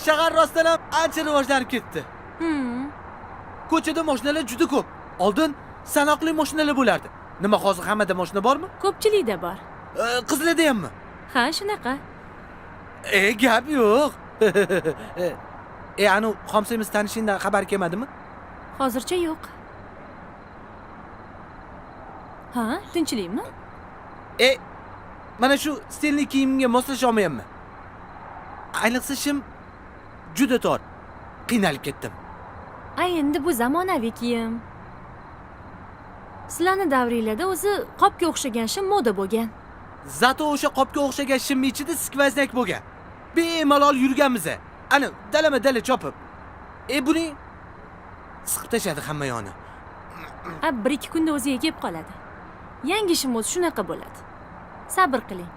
Shahar rostdan ham ancha rivojlanib ketdi. Ko'chada mashinalar juda ko'p. Oldin sanoqli mashinalar bo'lardi. Nima hozir hammada mashina bormi? Ko'pchilikda bor. Qizlarda hammi? Ha, shunaqa. Gap yo'q. Anu xomsemiz tanishingdan xabar kelmadimi? Hozircha yo'q. Ha, tinchlikmi? Mana shu stilni kiyimimga moslasha olmayapman. Ayniqsa shim juda tor. Qiynalib ketdim. endi bu zamonaviy kiyim. Sizlarni davringlarda o'zi qopga o'xshagan shim moda bo'lgan. Zato o'sha qopga o'xshagan shimni ichida skvaznak bo'lgan. Bemalol yurganmiz. Ana, dalama-dala chopib. Buni siqib tashladi hamma yoni. 1-2 kunda o'ziga kelib qoladi. Yangi shim o'zi shunaqa bo'ladi. Sabr qiling.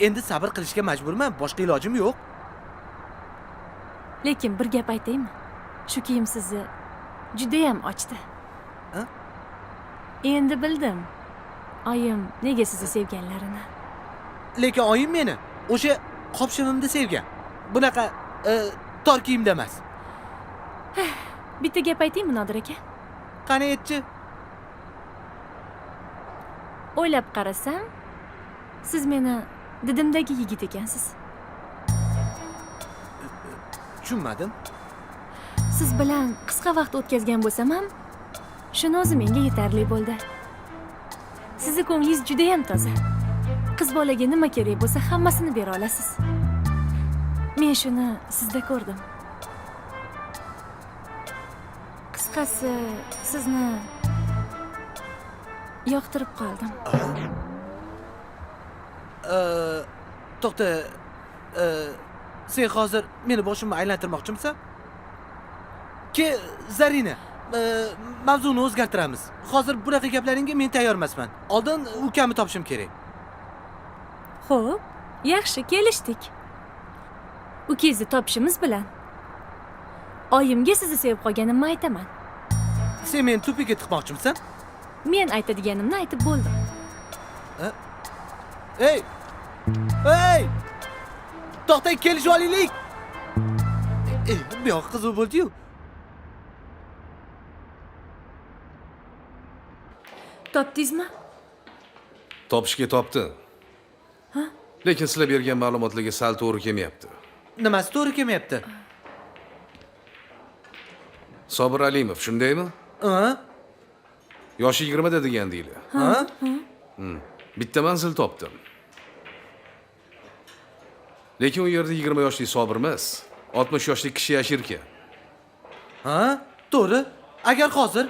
Endi sabr qilishga majburman, boshqa ilojim yo'q. Lekin bir gap aytaymi? Shu kiyim sizni juda ham ochdi. Ha? Endi bildim. Oyim nega sizni sevganlarini. Lekin oyim meni o'sha qopshimimda sevgan. Bunaqa tor kiyimda emas. Bitta gap aytaymi, Nodir aka? Qani aytchi? O'ylab qarasam, siz meni didimdagi yigit ekansiz. Tushunmadim. Siz bilan qisqa vaqt o'tkazgan bo'lsam ham, shuni o'zi menga yetarli bo'ldi. Sizni ko'nglingiz juda ham toza. Qiz bolaga nima kerak bo'lsa, hammasini bera olasiz. Men shuni sizda ko'rdim. Qisqasi, sizni yoqtirib qoldim. To'xta. Sen hozir meni boshimni aylantirmoqchimisan? Ke Zarina, mavzuni o'zgartiramiz. Hozir bunaqa gaplaringga men tayyor emasman. Oldin ukamni topishim kerak. Xo'p, yaxshi kelishdik. Ukangizni topishimiz bilan oyimga sizni sevib qolganimni aytaman. Sen meni tupiga tiqmoqchimisan? Men aytadiganimni aytib bo'ldim. Hey! Hey! To'xtang, kelishib olaylik. Bu yoq qiziq bo'ldi-yu. Topdingizmi? Topishga topdi. Lekin sizlar bergan ma'lumotlarga sal to'g'ri kelmayapti. Nimasi to'g'ri kelmayapti? Sobir Alimov, shundaymi? Yoshi 20 da degandinglar. Bitta manzil topdim. Lekin u yerda 20 yoshli Sobir emas, 60 yoshli kishi yashir ekan. To'g'ri. Agar hozir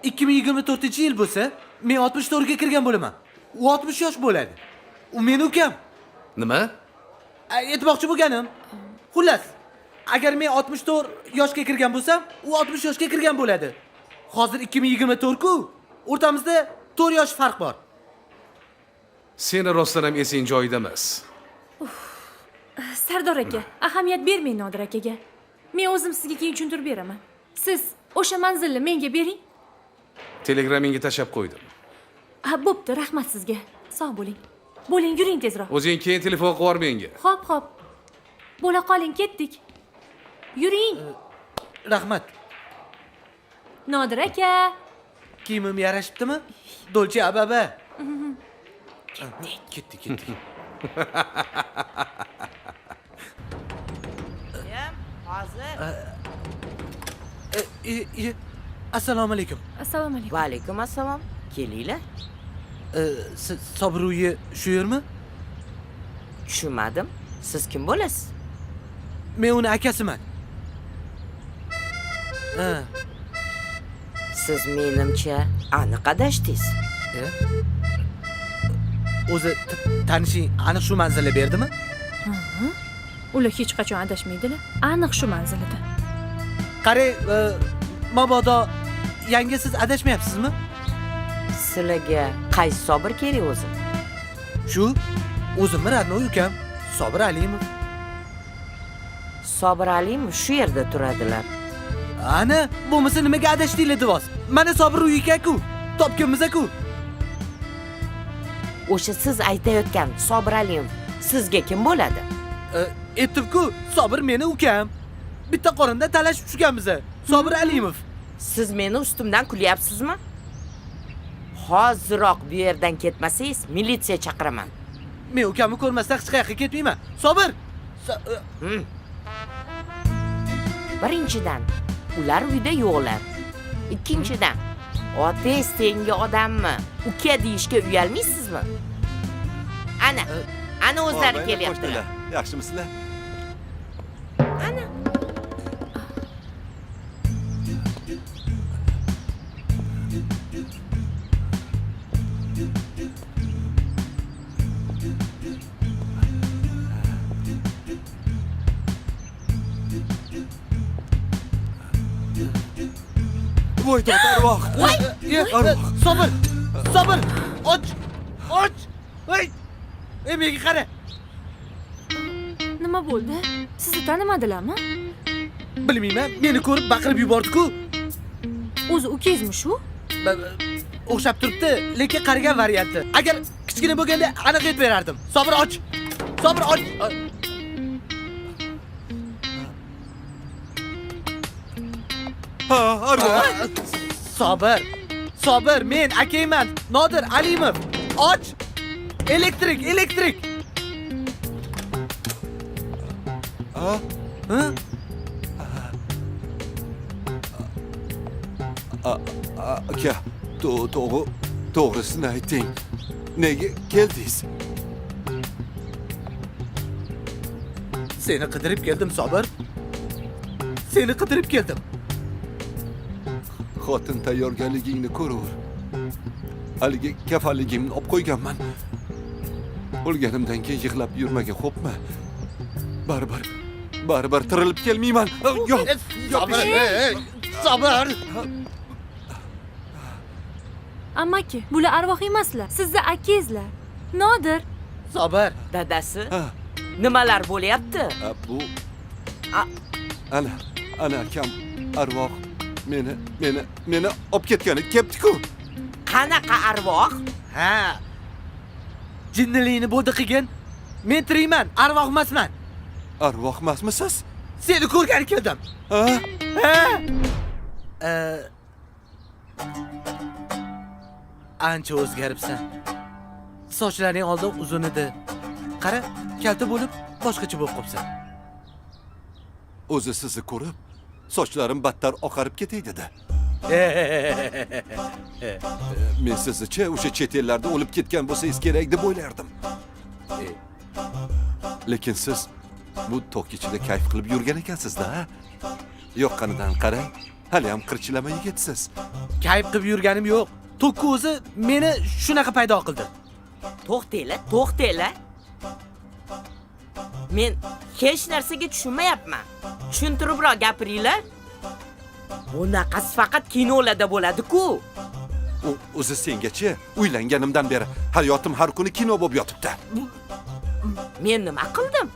2024-yil bo'lsa, men 64 ga kirgan bo'laman. U 60 yosh bo'ladi. U meni ukam. Nima? Aytmoqchi bo'lganim. Xullas, agar men 64 yoshga kirgan bo'lsam, u 60 yoshga kirgan bo'ladi. Hozir 2024-ku. O'rtamizda 4 yosh farq bor. Seni rostdan ham esing joyida emas. Sardor aka, ahamiyat bermang Nodir akaga. Men o'zim sizga keyin tushuntirib beraman. Siz o'sha manzilni menga bering. Telegramingga tashab qo'ydim. Bo'pti, rahmat sizga. Sog' bo'ling. Bo'ling, yuring tezroq. O'zing keyin telefon qilib yubor menga. Xo'p. Bo'la qoling, ketdik. Yuring. Rahmat. Nodir aka. Kiyimim yarashibdimi? Dolce Ababa. Ketdik. Assalomu alaykum. Assalomu alaykum. Va alaykum assalom. Kelinglar. Sobir uyi shu yermi? Tushunmadim. Siz kim bo'lasiz? Men uni akasiman. Siz menimcha aniq adashdingiz. O'zi tanishing aniq shu manzilni berdimi? Ular hech qachon adashmaydilar. Aniq shu manzilida. Qarang, mabodo yangi siz adashmayapsizmi? Sizlarga qaysi Sobir kerak o'zi? Shu o'zimni radnoy ukam, Sobir Alimov. Sobir Alimov shu yerda turadilar. Ana, bo'lmasa nimaga adashdinglar devos? Mana Sobir uyi ekan-ku. Topganmiz-ku. O'sha siz aytayotgan Sobir Alimov sizga kim bo'ladi? Aytdim-ku, Sobir meni ukam. Bitta qorinda talashib tushganmiz. Sobir Alimov. Siz meni ustimdan kulyapsizmi? Hoziroq bu yerdan ketmasangiz, militsiya chaqiraman. Men ukamni ko'rmasdan hech qayerga ketmayman. Sobir. Birinchidan, ular uyda yo'qlar. Ikkinchidan, otangiz tengi odammi? Uka deyishga uyalmaysizmi? Ana o'zlari kelyaptilar. Yaxshimisizlar? Ana voy tot arvoh. Sabr. Sabr. Och. Och. Ey. Ey, menga qara. Nima bo'ldi? Sizni tanimadilarmi? Bilmayman, meni ko'rib baqirib yubordi-ku. O'zi ukangizmi shu? O'xshab turibdi, lekin qarigan varianti. Agar kichkina bo'lganda aniq aytib berardim. Sabr och. Sabr och. Ha, arvoh. Sabr. Sabr, men akayman. Nodir Alimov. Och. Elektrik, elektrik. Ha? Ha? Aka, to'g'risini ayting. Nega keldingiz? Seni qidirib keldim, Sabr. Seni qidirib keldim. Xotin tayyorgarligingni ko'raver. Haligi kafalligimni olib qo'yganman. O'lganimdan keyin yig'lab yurmagin, xo'pmi? Baribir tirilib kelmayman. Yo'q. Sabr. Sabr. Ammaki, bular arvoh emaslar. Sizni akangizlar. Nodir. Sabr. Dadasi, Ha, nimalar bo'lyapti? bu ana akam arvoh meni olib ketgani kelibdi-ku. Qanaqa arvoh? Ha. Jinnilikni bo'ldi qilgin. Men tirikman, arvoh emasman. Arvoh emasmisiz? Seni ko'rgani keldim. Ha? Ha? Ancha o'zgaribsan. Sochlaring oldin uzun edi. Qara, kalta bo'lib, boshqacha bo'lib qopsan. O'zi sizni ko'rib, sochlarim battar oqarib ketay dedi. Men sizcha o'sha chet ellarda o'lib ketgan bo'lsangiz kerak deb o'ylardim. Lekin siz bu tok ichida kayf qilib yurgan ekansiz-da, ha? Yoqqanidan qarang, hali ham qirchilama yigitsiz. Kayf qilib yurganim yo'q. Tokki o'zi meni shunaqa paydo qildi. To'xtanglar. Men hech narsaga tushunmayapman. Tushuntiribroq gapiringlar. Bunaqasi faqat kinolarda bo'ladi-ku. O'zi sengachi uylanganimdan beri hayotim har kuni kino bo'lib yotibdi. Men nima qildim?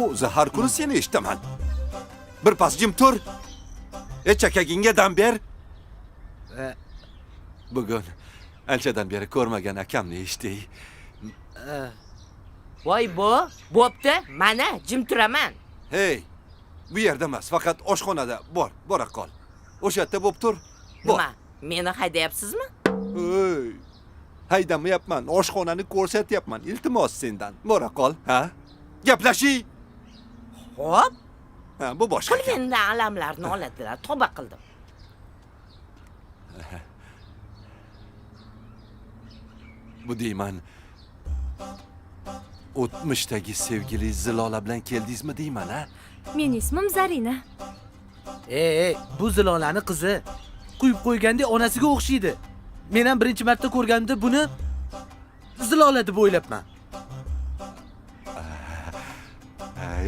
O'zi har kuni seni eshitaman. Bir pas jim tur. Chakagingga dam ber. Bugun anchadan beri ko'rmagan akamni eshitdik. Voy bo'pti, mana jim turaman. Hey, bu yerda emas, faqat oshxonada bora qol. O'sha yerda bo'lib tur. Nima? Meni haydayapsizmi? Hey, haydamayapman, oshxonani ko'rsatyapman. Iltimos sendan, bora qol, ha? Gaplashiy. Xo'p, Ha, bu boshqa. qilgandan alamlarni oladilar, tavba qildim. Bu deyman. O'tmishdagi sevgili Zilola bilan keldingizmi deyman, ha? Mening ismim Zarina. Ey, bu Zilolani qizi. Quyib qo'ygandek onasiga o'xshaydi. Men ham birinchi marta ko'rganimda buni Zilola deb o'ylabman.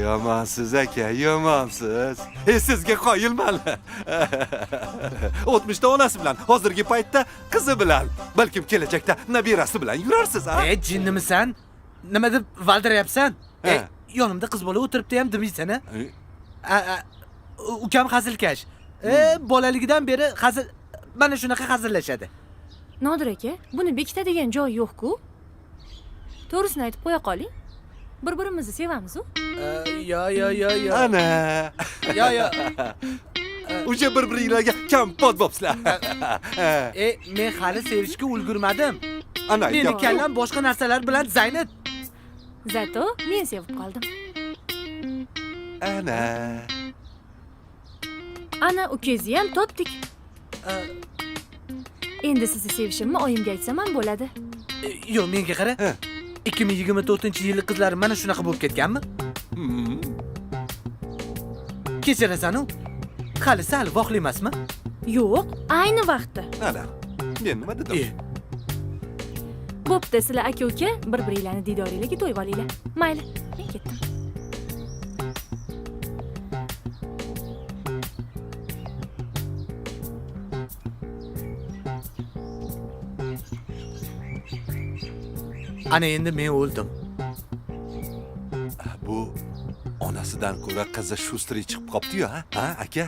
Yomonsiz aka, yomonsiz. Sizga qoyilman. O'tmishda onasi bilan, hozirgi paytda qizi bilan, balkim kelajakda nabirasi bilan yurarsiz, ha? Ey, jinnimisan? Nima deb valdirayapsan? Ey, yonimda qiz bola o'tiribdi ham demaysan-a? Ukam hazilkash. Bolaligidan beri mana shunaqa hazillashadi. Nodir aka, buni bekitadigan joy yo'q-ku. To'g'risini aytib qo'ya qoling. Bir-birimizni sevamiz-ku. Yo. Ana. Yo. O'sha bir-biringlarga kompot bo'psizlar. Men hali sevishga ulgurmadim. Ana, Meni kallam boshqa narsalar bilan zaynat. Zato men sevib qoldim. Ana ukangizni ham topdik. Endi sizni sevishimni oyimga aytsam ham bo'ladi. Yo'q, menga qara. 2024-yillik qizlari mana shunaqa bo'lib ketganmi? Kechirasan-u? Hali sal voqli emasmi? Yo'q, ayni vaqtda. Ana. Men nima dedim? Bo'pti, sizlar aka-uka bir-biringlarni didoringlarga to'yib olinglar. Mayli, men ketdim. Ana endi men o'ldim. Bu onasidan ko'ra qizi shustri chiqib qopti-yu, ha, aka?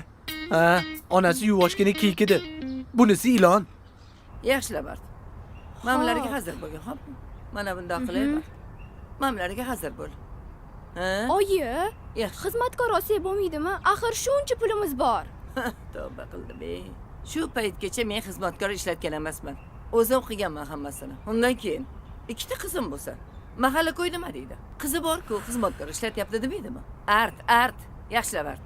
Ha, onasi yuvoshgina kiyik edi. Bunisi ilon. Yaxshilab art. Mamlarga hazır bo'lgin, xo'p? Mana bundoq qilaylik. Mamlarga hazır bo'l. Ha? Oyi, Yaxshi. xizmatkor olsak bo'lmaydimi? Axir shuncha pulimiz bor. Tavba qildim, ey. Shu paytgacha men xizmatkor ishlatgan emasman. O'zim qilganman hammasini. Undan keyin ikkita qizim bo'lsa, mahalla ko'y nima deydi? Qizi bor-ku, xizmatkor ishlatyapti demaydimi? Art. Yaxshilab art.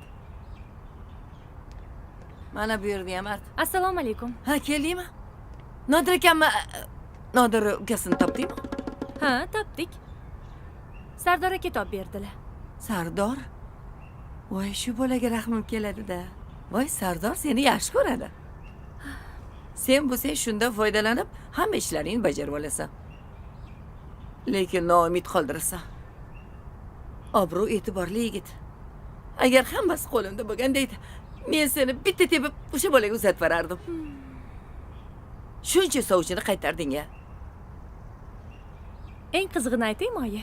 Mana bu yerda ham art. Assalomu alaykum. Ha, keldingmi? Nodir akammi? Nodir ukasini topdingmi? Ha, topdik. Sardor aka topib berdilar. Sardor? Voy, shu bolaga rahmim keladi-da. Voy, Sardor seni yaxshi ko'radi. Sen bo'lsang shundan foydalanib, hamma ishlaringni bajarib olasan. Lekin noumid qoldirasan. Obro' e'tiborli yigit. Agar hammasi qo'limda bo'lganda edi, men seni bitta tepib o'sha bolaga uzatib berardim. Shuncha sovchini qaytarding-a. Eng qizig'ini aytaymi, oyi?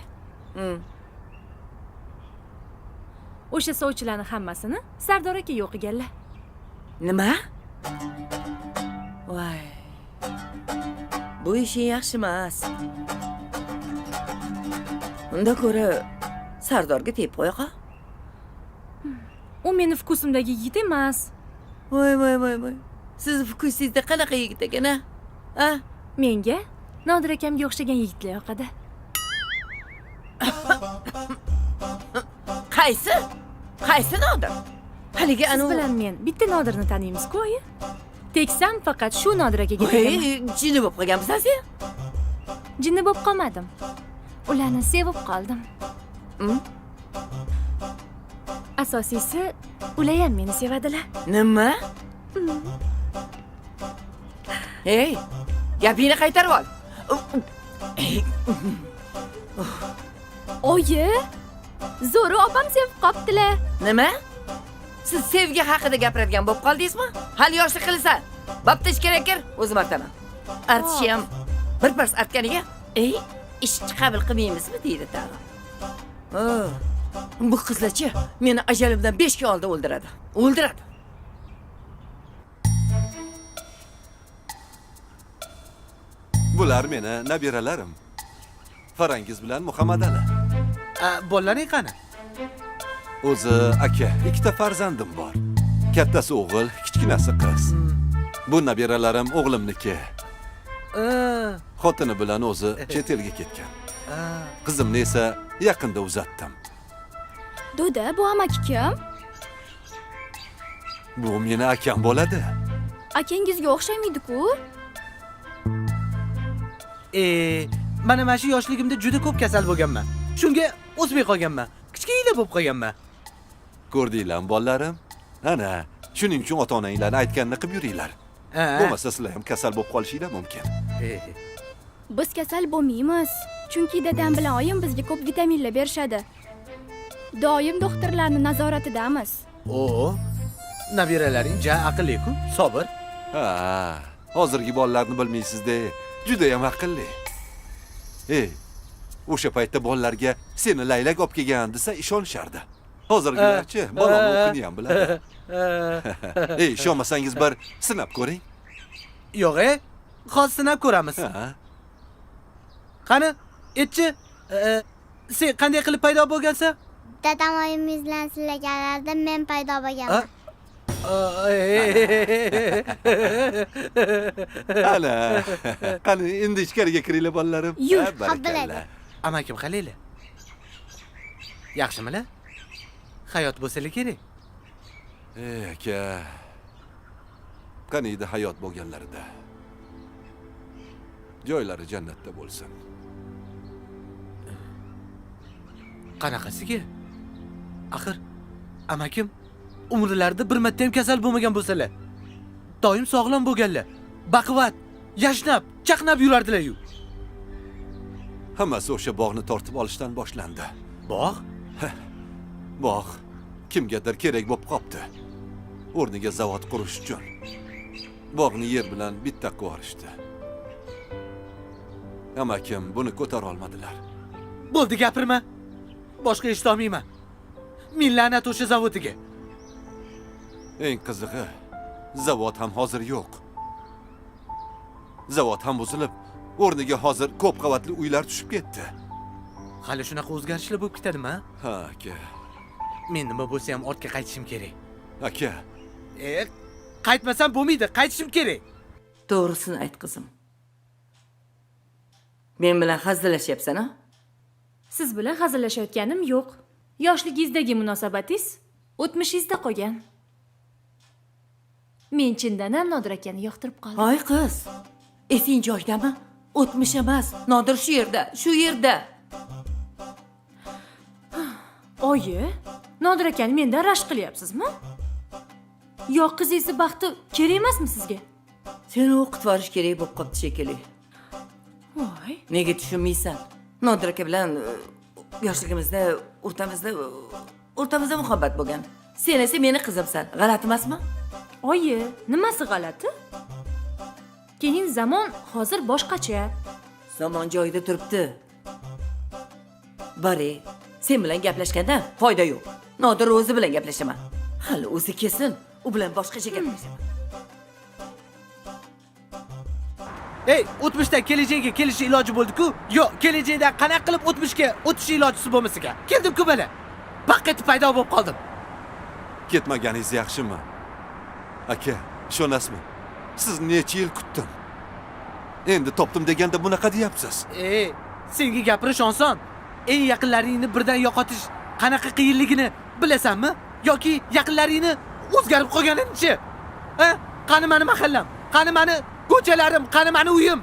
O'sha sovchilarning hammasini Sardor aka yo'qiganlar. Nima? Voy. Bu ishing yaxshi emas. Unda ko'ra Sardorga tep qo'yaqa. U meni vkusimdagi yigit emas. Voy. Siz vkusingizda qanaqa yigit ekan-a? Ha? Menga Nodir akamga o'xshagan yigitlar yoqadi. Qaysi Nodir? Haligi Siz bilan men bitta Nodirni taniymiz-ku, oyi. Teksam faqat shu Nodir akaga tegaman. Jinni bo'lib qolganmisan sen? Jinni bo'lib qolmadim. Ularni sevib qoldim. Asosiysi, ular ham meni sevadilar. Nima? Hey, gapingni qaytarib ol. Oyi, Zo'ri opam sevib qoptilar. Nima? Siz sevgi haqida gapiradigan bo'lib qoldingizmi? Hali yoshlik qilasan. Baptish kerak-kir, o'zim artaman. Artishi ham bir artganiga, ey, ishchi qabul qilmaymizmi deydi tag'in. Bu qizlarchi meni ajalimdan 5 kun oldin o'ldiradi. Bular meni nabiralarim. Farangiz bilan Muhammad Ali. Bolalaring qani? O'zi aka, ikkita farzandim bor. Kattasi o'g'il, kichkinasi qiz. Bu nabiralarim o'g'limniki. Xotini bilan o'zi chet elga ketgan. Qizimni esa yaqinda uzatdim. Do'da, bu amaki kim? Bu meni akam bo'ladi. Akangizga o'xshamaydi-ku. Mana shu yoshligimda juda ko'p kasal bo'lganman. Shunga o'smay qolganman. Kichkina bo'lib qolganman. Ko'rdinglarmi bolalarim? Ana, shuning uchun ota-onanglar aytganini qilib yuringlar. Bo'lmasa sizlar ham kasal bo'lib qolishinglar mumkin. Biz kasal bo'lmaymiz. Chunki dadam bilan oyim bizga ko'p vitaminlar berishadi. Doim doktorlarning nazoratidamiz. Nabiralaring ja aqlli-ku, sabr. Ha, hozirgi bolalarni bilmaysiz-da, juda ham aqlli. O'sha paytda bolalarga seni laylak olib kelgan desa ishonishardi. Hozirgilarchi bolam o'qini ham biladi. Ishonmasangiz bir sinab ko'ring. Yo'q, hozir sinab ko'ramiz. Qani, aytchi, sen qanday qilib paydo bo'lgansan? Dadam oyimiz bilan sizlaganlarda men paydo bo'lganman. Ana, qani endi ichkariga kiringlar bolalarim. Barakallah. Amakim qalaylar? Yaxshimilar? Hayot bo'lsa kerak. Aka. Qani edi hayot bo'lganlarida. Joylari jannatda bo'lsin. Qanaqasiga? Axir amakim umrlarida bir marta ham kasal bo'lmagan bo'lsalar, doim sog'lom bo'lganlar, baquvvat, yashnab, chaqnab yurardilar-yu. Hammasi o'sha bog'ni tortib olishdan boshlandi. Bog'? Bog' kimgadir kerak bo'lib qopti. O'rniga zavod qurish uchun. Bog'ni yer bilan bitta qilib yuborishdi. Amakim buni ko'tara olmadilar. Bo'ldi, gapirma. Boshqa eshitolmayman. Min la'nat o'sha zavodiga. Eng qizig'i, zavod ham hozir yo'q. Zavod ham buzilib, o'rniga hozir ko'p qavatli uylar tushib ketdi. Hali shunaqa o'zgarishlar bo'lib ketadimi? Ha, aka. Men nima bo'lsa ham ortga qaytishim kerak. Aka, Qaytmasam bo'lmaydi, qaytishim kerak. To'g'risini ayt, qizim. Men bilan hazillashyapsan-a? Siz bilan hazillashayotganim yo'q. Yoshligingizdagi munosabatingiz o'tmishingizda qolgan. Men chindan ham Nodir akani yoqtirib qoldim. Hoy qiz, esing joyidami? O'tmish emas, Nodir shu yerda, shu yerda. Oyi, Nodir akani mendan rashk qilyapsizmi? Yo qizingizni baxti kerak emasmi sizga? Seni o'qitib yuborish kerak bo'lib qopti shekilli. Voy, Nega tushunmaysan? Nodir aka bilan yoshligimizda o'rtamizda muhabbat bo'lgan. Sen esa meni qizimsan. G'alati emasmi? oyi, nimasi g'alati? Keyin zamon hozir boshqacha. Zamon joyida turibdi. Bari, sen bilan gaplashganda foyda yo'q. Nodir o'zi bilan gaplashaman. Hali o'zi kelsin, u bilan boshqacha gaplashaman. Ey, o'tmishdan kelajakka kelish iloji bo'ldi-ku? Yo'q, kelajakdan qanaqa qilib o'tmishga o'tish ilojisi bo'lmasa ekan. Keldim-ku mana. Baq etib paydo bo'lib qoldim. ketmaganingiz yaxshimi? Aka, ishonasizmi? Siz necha yil kutdim. Endi topdim deganda bunaqa deyapsiz. Senga gapirish oson. Eng yaqinlaringni birdan yo'qotish qanaqa qiyinligini bilasanmi? Yoki yaqinlaringni o'zgarib qolganini-chi? Qani meni mahallam? Qani meni ko'chalarim? Qani meni uyim?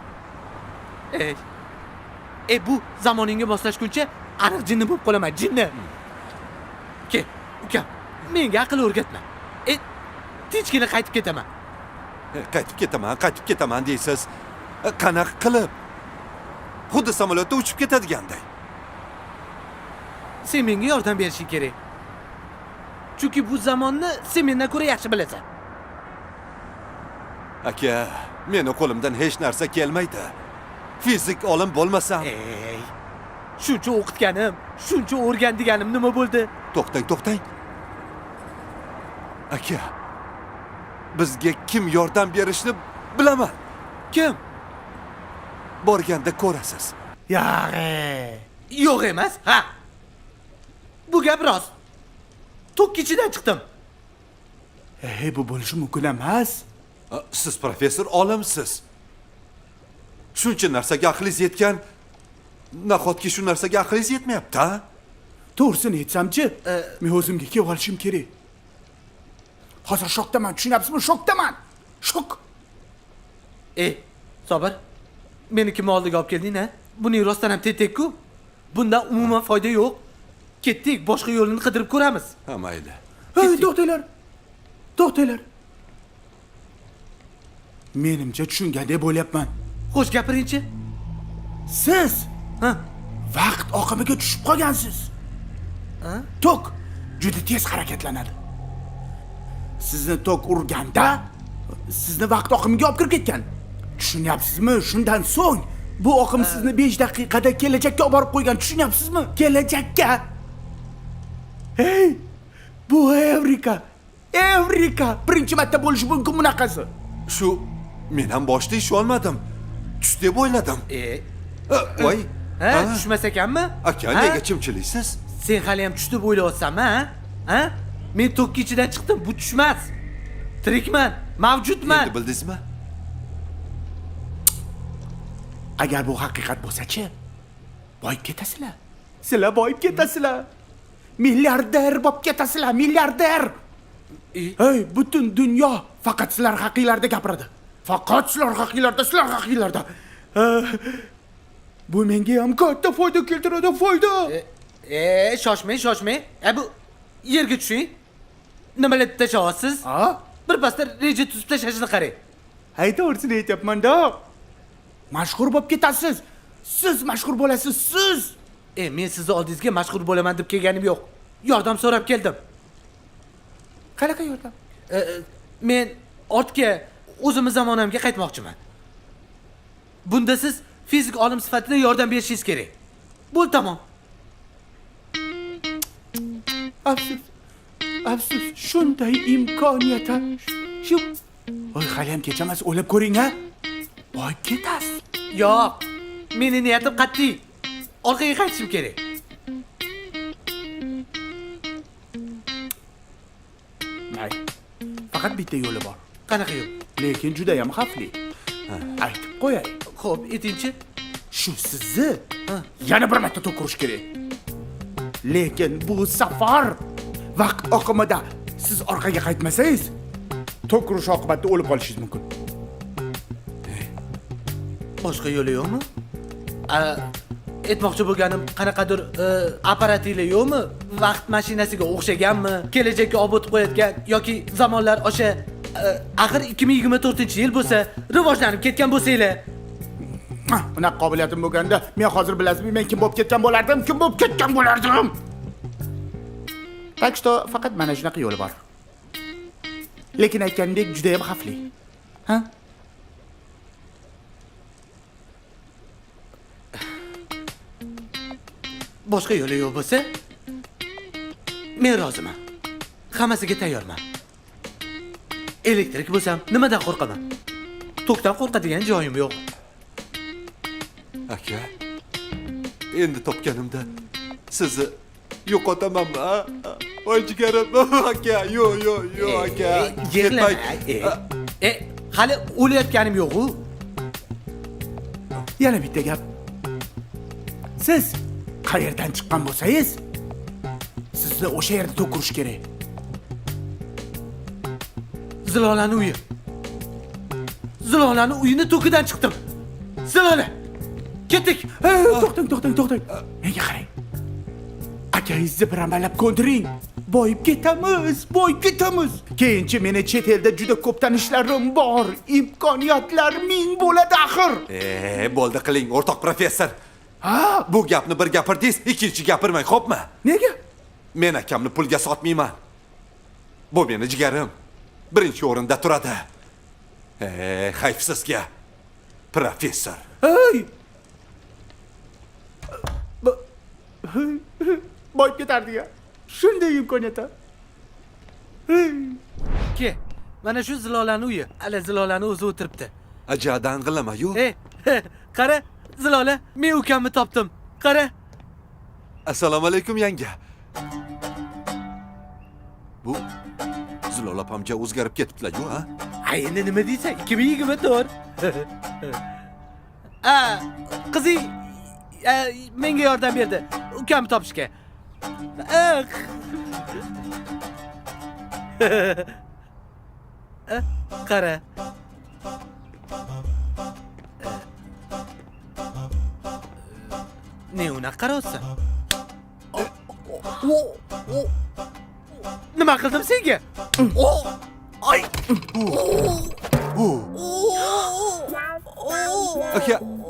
Bu zamoningga moslashguncha aniq jinni bo'lib qolaman, jinni. Uka, menga aql o'rgatma. Tinchgina qaytib ketaman. Qaytib ketaman deysiz. Qanaqa qilib? Xuddi samolyotda uchib ketadiganday. Sen menga yordam berishing kerak. Chunki bu zamonni sen mendan ko'ra yaxshi bilasan. Aka, meni qo'limdan hech narsa kelmaydi. Fizik olim bo'lmasam. Shuncha o'qitganim, shuncha o'rgandiganim nima bo'ldi? To'xtang. Aka, bizga kim yordam berishni bilaman. Kim? Borganda ko'rasiz. Yo'q emas, ha. Bu gap rost. To'kkichidan chiqdim. Bu bo'lishi mumkin emas. Siz professor olimsiz. Shuncha narsaga aqlingiz yetgan, nahotki shu narsaga aqlingiz yetmayapti, ha? To'g'risini aytsam-chi, men o'zimga kelib olishim kerak. Hozir shokdaman, tushunyapsizmi? Shokdaman. Shok. Sobir, meni kim oldiga olib kelding-a? Buning rostdan ham tetek-ku. Bundan umuman foyda yo'q. Ketdik, boshqa yo'lini qidirib ko'ramiz. Ha, mayli. To'xtanglar. Menimcha tushungandek bo'lyapman. Xo'sh, gapiring-chi. Siz vaqt oqimiga tushib qolgansiz. Tok juda tez harakatlanadi. Sizni tok urganda sizni vaqt oqimiga olib kirib ketgan. Tushunyapsizmi? Shundan so'ng bu oqim sizni 5 daqiqada kelajakka olib borib qo'ygan. Tushunyapsizmi? Kelajakka. Bu Evrika. Birinchi marta bo'lishi mumkin bunaqasi. Shu men ham boshda ishonmadim. Tush deb o'yladim. Voy, Tushmas ekanmi? aka, nega chimchilaysiz? Sen hali ham tush deb o'ylayapsanmi, ha? Men to'kkichidan chiqdim, bu tushmas. Tirikman, mavjudman. Endi bildingizmi? Agar bu haqiqat bo'lsa-chi, boyib ketasizlar. Sizlar boyib ketasizlar. Milliarder bo'lib ketasizlar, milliarder. Butun dunyo faqat sizlar haqinglarda gapiradi. Faqat sizlar haqinglarda. Bu menga ham katta foyda keltiradi, foyda. Shoshmang. Bu yerga tushing. Nimalar tashlayapsiz? Bir pasda reja tuzib tashlashni qarang. To'g'risini aytyapman-da. Mashhur bo'lib ketasiz. Siz mashhur bo'lasiz, siz. Men sizni oldingizga mashhur bo'laman deb kelganim yo'q. Yordam so'rab keldim. Qanaqa yordam? Men ortga o'zimiz zamonamga qaytmoqchiman. Bunda siz fizik olim sifatida yordam berishingiz kerak. Bo'l, tamom. Afsus, shunday imkoniyat. Shu voy haliyam kechamas o'ylab ko'ring ha. Boyib ketasiz. Yo'q. Meni niyatim qat'iy. Orqaga qaytishim kerak. Mayli. Faqat bitta yo'li bor. Qanaqa yo'l? Lekin juda ham xavfli. Aytib qo'yay. Xo'p, aytingchi. Shu sizni yana bir marta to'kirish kerak. Lekin bu safar vaqt oqimida siz orqaga qaytmasangiz, to'kirish oqibatida o'lib qolishingiz mumkin. Boshqa yo'li yo'qmi? Aytmoqchi bo'lganim, qanaqadir apparatlar yo'qmi? Vaqt mashinasiga o'xshaganmi? Kelajakka olib o'tib qo'yadigan yoki zamonlar o'sha axir 2024-yil bo'lsa, rivojlanib ketgan bo'lsanglar. Unaqa qobiliyatim bo'lganda, men hozir bilasizmi, men kim bo'lib ketgan bo'lardim? Kim bo'lib ketgan bo'lardim? Tak что faqat mana shunaqa yo'li bor. Lekin aytganidek juda ham xavfli. Ha? Boshqa yo'li yo'q bo'lsa, men roziman. Hammasiga tayyorman. Elektrik bo'lsam, nimadan qo'rqaman? Tokdan qo'rqadigan joyim yo'q. Aka, endi topganimda sizni yo'qotamanmi? Voy jigarim, aka, yo'q, aka. Yig'lama. Hali o'layotganim yo'q-ku. Yana bitta gap. Siz qayerdan chiqqan bo'lsangiz, sizni o'sha yerda to'kirish kerak. Zilolaning uyi. Zilolaning uyini to'kidan chiqdim. Zilola. Ketdik. To'xtang. Menga qarang. Akangizni bir amallab ko'ndiring. Boyib ketamiz. Keyinchi meni chet elda juda ko'p tanishlarim bor. Imkoniyatlar ming bo'ladi axir. Bo'ldi qiling, o'rtoq professor. Bu gapni bir gapirdingiz, ikkinchi gapirmang, xo'pmi? Nega? Men akamni pulga sotmayman. Bu meni jigarim. Birinchi o'rinda turadi. Xayf sizga, professor. Boyib ketardi-ya. Shunday imkoniyat. Ke, mana shu Zilolaning uyi. Ala Zilolaning o'zi o'tiribdi. Ajadan qilama-yu. Qara, Zilola, men ukamni topdim. Qara. Assalomu alaykum yanga. Bu Zilola pamja o'zgarib ketibdilar-ku, ha? Endi nima deysan? 2024. Qizi menga yordam berdi. Ukamni topishga. Qara. Ne unaqa qarayapsan? Nima qildim senga? Ay!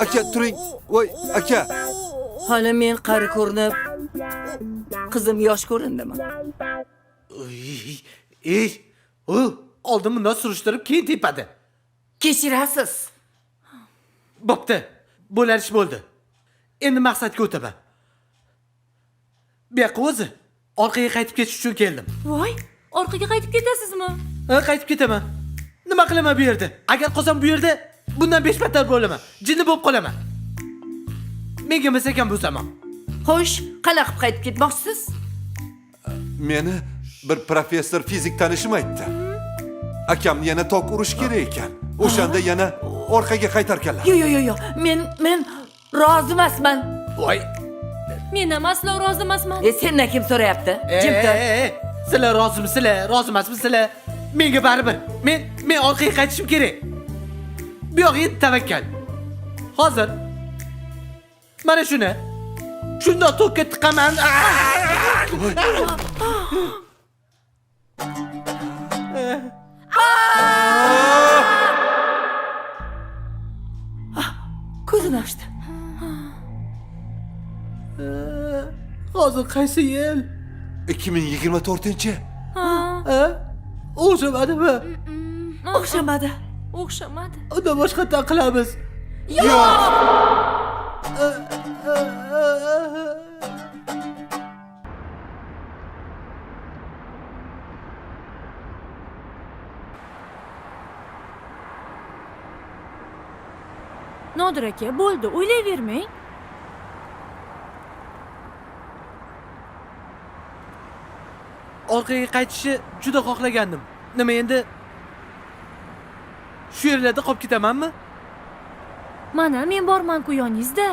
Aka, turing. Voy, aka. Hali men qari ko'rinib, qizim yosh ko'rindimi? Oldin bundan surishtirib, keyin tepadi. Kechirasiz. Bo'pti. Bo'lar ish bo'ldi. Endi maqsadga o'taman. Bu yoqqa o'zi orqaga qaytib ketish uchun keldim. Voy, orqaga qaytib ketasizmi? Qaytib ketaman. Nima qilaman bu yerda? Agar qolsam bu yerda bundan 5 battar bo'laman. Jinni bo'lib qolaman. Menga emas ekan bu zamon. Xo'sh, qanaqa qilib qaytib ketmoqchisiz? Meni bir professor fizik tanishim aytdi. Akamni yana tok urish kerak ekan. O'shanda yana orqaga qaytarkanlar. Yo'q. Men rozi emasman. Voy, Men ham aslo rozi emasman. Sendan kim so'rayapti? Jim tur. Sizlar rozimisizlar, rozi emasmisizlar? Menga baribir. Men orqaga qaytishim kerak. Bu yog'iga tavakkal. Hozir mana shuni shundoq to'kka tiqaman. Ko'zini ochdi. Hozir qaysi yil? 2024-chi? O'xshamadimi? O'xshamadi. O'xshamadi. Unda boshqatdan qilamiz. Nodir aka, bo'ldi, o'ylayvermang. Orqaga qaytishni juda xohlagandim. Nima endi? Shu yerlarda qolib ketamanmi? Mana men borman-ku yoningizda.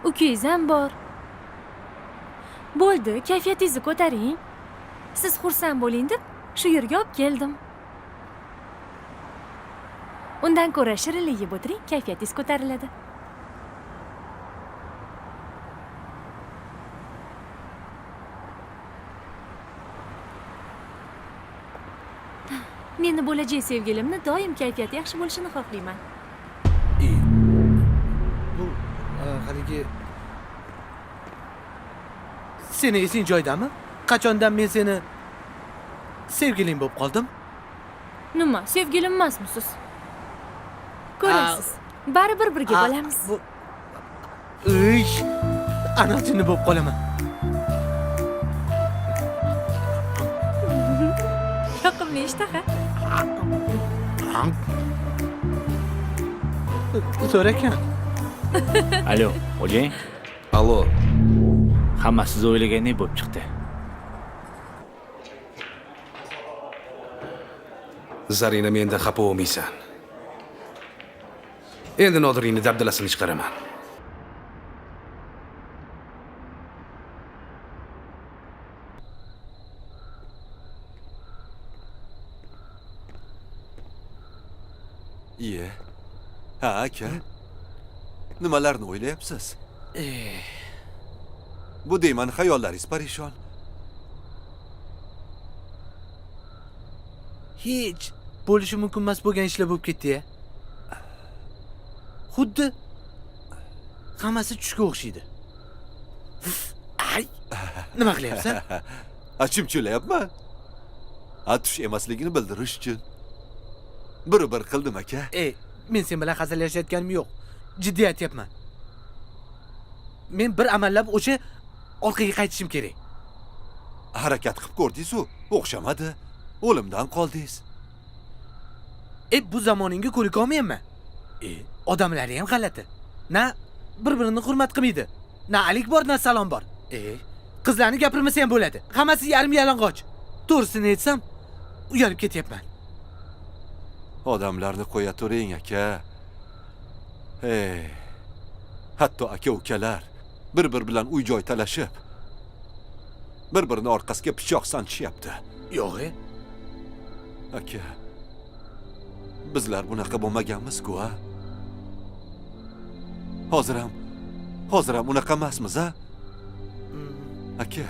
Ukangiz ham bor. Bo'ldi, kayfiyatingizni ko'taring. Siz xursand bo'ling deb shu yerga olib keldim. Undan ko'ra shirinlik yeb o'tiring, kayfiyatingiz ko'tariladi. Meni bo'lajak sevgilimni doim kayfiyati yaxshi bo'lishini xohlayman. Bu haligi seni esing joydami? Qachondan men seni sevgiling bo'lib qoldim? Nima, sevgilim emasmisiz? Ko'rasiz. Baribir birga bo'lamiz. Anachini bo'lib qolaman. Yoqimli ishtaha. So'rakan. Alo, o'g'ling? Allo. Hamma siz o'ylagandek bo'lib chiqdi. Zarina, menda xafa bo'lmaysan. Endi Nodirning dabdalasini chiqaraman. Iye. Ha, aka. Nimalarni o'ylayapsiz? Bu deyman xayollaringiz parishon. Hech bo'lishi mumkin emas bo'lgan ishlar bo'lib ketdi-ya. Xuddi hammasi tushga o'xshaydi. Ay! Nima qilyapsan? Chimchilayapman. Tush emasligini bildirish uchun. Bir qildim aka. Men sen bilan hazillashayotganim yo'q. Jiddiy aytyapman. Men bir amallab o'sha orqaga qaytishim kerak. Harakat qilib ko'rdingiz-ku, o'xshamadi. O'limdan qoldingiz. Bu zamoningga ko'nika olmayman. Odamlari ham g'alati. Na bir-birini hurmat qilmaydi. Na alik bor, na salom bor. Qizlarni gapirmasa ham bo'ladi. Hammasi yarim yalang'och. To'g'risini aytsam, uyalib ketyapman. Odamlarni qo'ya turing, aka. Hatto aka-ukalar bir-bir bilan uy-joy talashib, bir-birini orqasiga pichoq sanchishyapti. Yo'q, aka. Bizlar bunaqa bo'lmaganmiz-ku, ha? Hozir ham unaqa emasmiz, ha? Aka.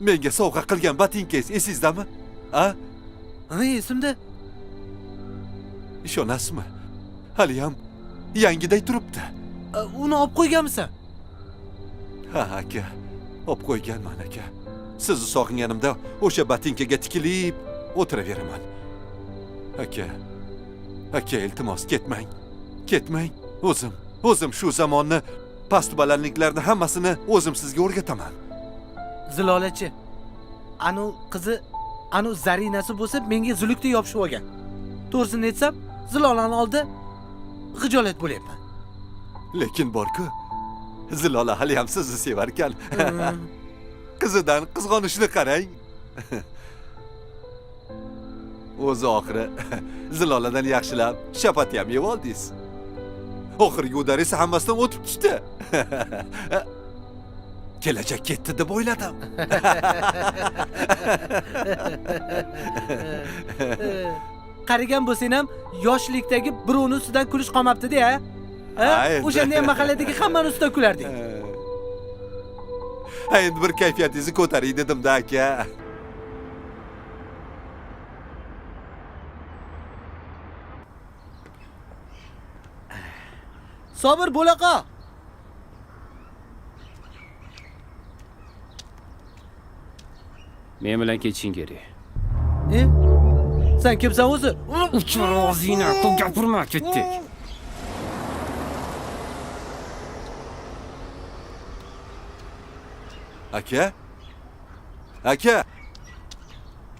Menga sovg'a qilgan botinkangiz esingizdami? Ha? Esimda. Ishonasizmi? Hali ham yangiday turibdi. Uni olib qo'yganmisan? Ha, aka. Olib qo'yganman, aka. Sizni sog'inganimda o'sha botinkaga tikilib o'tiraveraman. Aka, iltimos ketmang. Ketmang. O'zim shu zamonni, past balandliklarni hammasini o'zim sizga o'rgataman. Zilolachi. Anu Zarinasi bo'lsa menga zulukdek yopishib olgan. To'g'risini aytsam, Zilolani oldi xijolat bo'lyapman. Lekin bor-ku, Zilola hali ham sizni sevar ekan. Qizidan qizg'onishni qarang. O'zi oxiri Ziloladan yaxshilab shapat ham yeb oldingiz. Oxirgi udar esa hammasidan o'tib tushdi. Kelajak ketdi deb o'yladim. Qarigan bo'lsang ham yoshlikdagi birovning ustidan kulish qolmabdi-da, O'shanda ham mahalladagi hammani ustidan kularding. Endi bir kayfiyatingizni ko'taring dedim-da, aka. Sabr bo'laqa. Men bilan ketishing kerak. Sen kimsan o'zi? Uchar og'zingni, to'p gapirma, ketdik. Aka? Aka?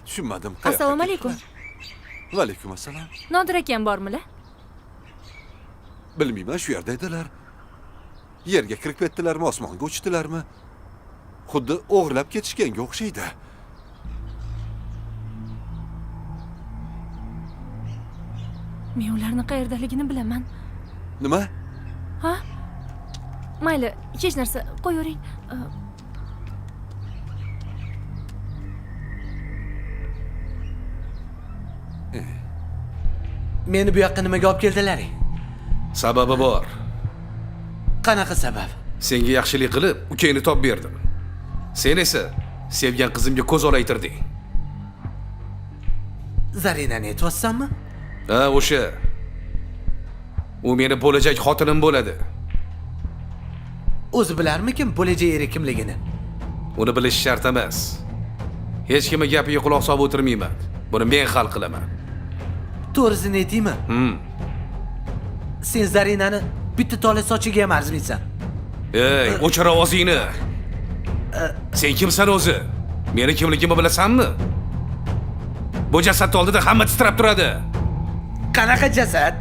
Tushunmadim. qayoqqa Assalomu alaykum. ketdilar? Va alaykum assalom. Nodir akam bormilar? Bilmayman, shu yerda edilar. Yerga kirib ketdilarmi, osmonga uchdilarmi? Xuddi o'g'irlab ketishganga o'xshaydi. Men ularni qayerdaligini bilaman. Nima? Ha? Mayli, hech narsa, qo'yavering. Meni bu yoqqa nimaga olib keldilaring? Sababi bor. Qanaqa sabab? Senga yaxshilik qilib, ukangni topib berdim. Sen esa sevgan qizimga ko'z olaytirding. Zarinani aytyapsanmi? Ha, o'sha. U meni bo'lajak xotinim bo'ladi. O'zi bilarmikin bo'lajak eri kimligini? Uni bilish shart emas. Hech kimga gapiga quloq solib o'tirmayman. Buni men hal qilaman. To'g'risini aytaymi? Sen Zarinani bitta tola sochiga ham arzmaysan. Ey, o'chir ovozingni. Sen kimsan o'zi? Meni kimligimni bilasanmi? Bu jasad oldida hamma titrab turadi. Qanaqa jasad?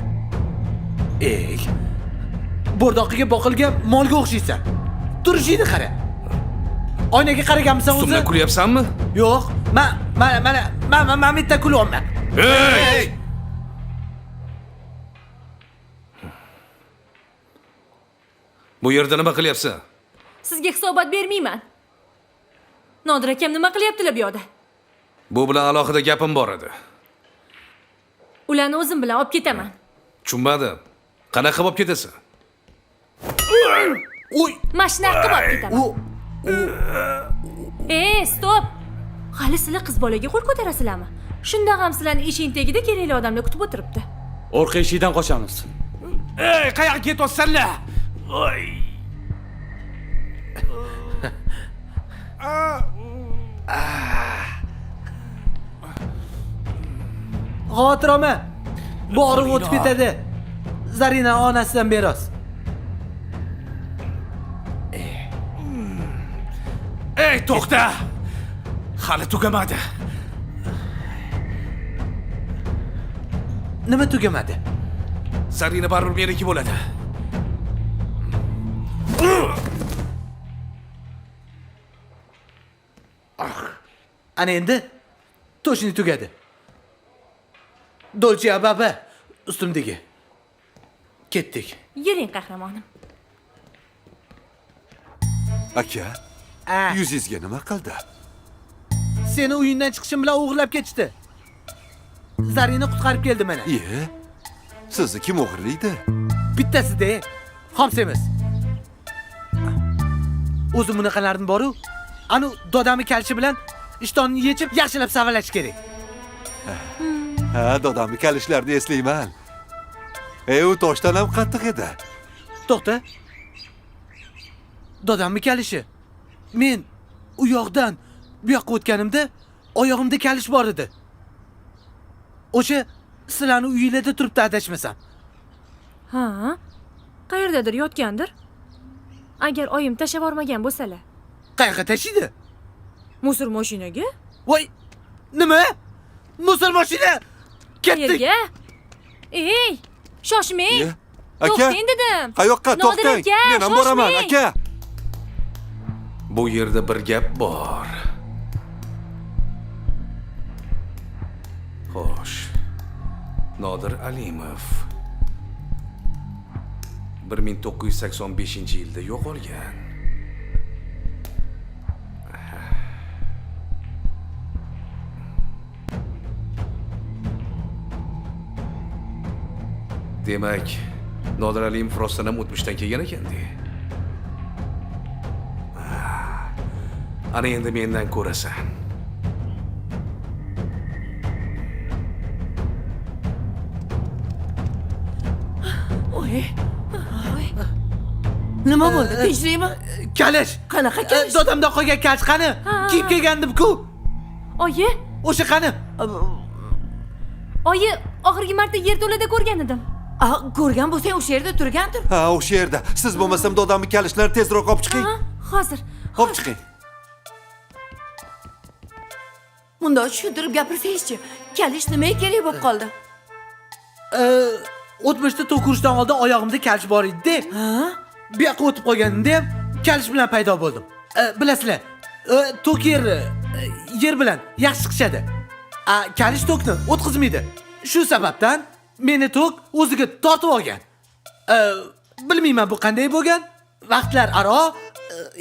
Ey, bo'rdoqiga boqilgan molga o'xshaysan. Turishingni qara. Oynaga qaraganmisan o'zi? Ustimdan kulyapsanmi? Yo'q, men bitta kulyapman. Ey! Bu yerda nima qilyapsan? Sizga hisobot bermayman. Nodir akam nima qilyaptilar bu yoqda? Bu bilan alohida gapim bor edi. Ularni o'zim bilan olib ketaman. Tushunmadim. Qanaqa bo'lib ketasan? Uy, Mashina qilib olib ketaman. Stop! Hali sizlar qiz bolaga qo'l ko'tarasizlarmi? Shunda ham sizlarni eshik tagida kerakli odamlar kutib o'tiribdi. Orqa eshikdan qochamiz. Ey, qayoqqa ketyapsanlar? Voy. Xotirama. Borib o'tib ketadi. Zarina onasidan meros. Ey, to'xta. Hali tugamadi. Nima tugamadi? Zarina baribir meniki bo'ladi. Ana endi to'shini tugadi. Dolce baba ustimdagi. Ketdik. Yuring qahramonim. Aka, yuzingizga nima qildi? Seni uyingdan chiqishim bilan o'g'irlab ketishdi. Zarina qutqarib keldi mana. Iye, sizni kim o'g'irlaydi? Bittasida, xomsemiz. O'zi bunaqalarning boru. Anu dodami kalishi bilan ishtonni yechib, yaxshilab savalash kerak. Ha, dodamni kalishlarni eslayman. U toshdan ham qattiq edi. To'xta. Dodamni kalishi. Men u yoqdan bu yoqqa o'tganimda oyog'imda kalish bor edi. O'sha sizlarni uyingizda turibdi adashmasam. Ha? Qayerdadir yotgandir. Agar oyim tashlab bormagan bo'lsalar. Qayerga tashiydi? Musor mashinaga? Voy! Nima? Musor mashina? Ketdik. Yerga? Ey! Shoshmang. Aka, To'xtang dedim. qayoqqa? Nodir To'xtang. aka, Men ham boraman, shoshmang. aka. Bu yerda bir gap bor. Xo'sh. Nodir Alimov 1985-yilda yo'qolgan. Demak, Nodir Alimov rostdan ham o'tmishdan kelgan ekan-da. Ana endi mendan ko'rasan. Oy. Nima bo'ldi? Tinchlikmi? Kalish. Qanaqa kalish? Dodamdan qolgan kalish qani? Kiyib kelgandim-ku. Oyi, O'sha qani? oyi, oxirgi marta yerto'lada ko'rgan edim. Ko'rgan bo'lsang o'sha yerda turgandir. Ha, o'sha yerda. Siz bo'lmasam dodamni kalishlarni tezroq olib chiqing. Hozir. Olib chiqing. Bundoq tushuntirib gapirsangizchi. Kalish nimaga kerak bo'lib qoldi? O'tmishda tok urishdan oldin oyog'imda kalish bor edi. Ha? Bu yoqqa o'tib qolganimda ham kalish bilan paydo bo'ldim. Bilasizlar, tok yer bilan yaxshi chiqishadi. Kalish tokni o'tkazmaydi. Shu sababdan meni tok o'ziga tortib olgan. Bilmayman bu qanday bo'lgan. Vaqtlar aro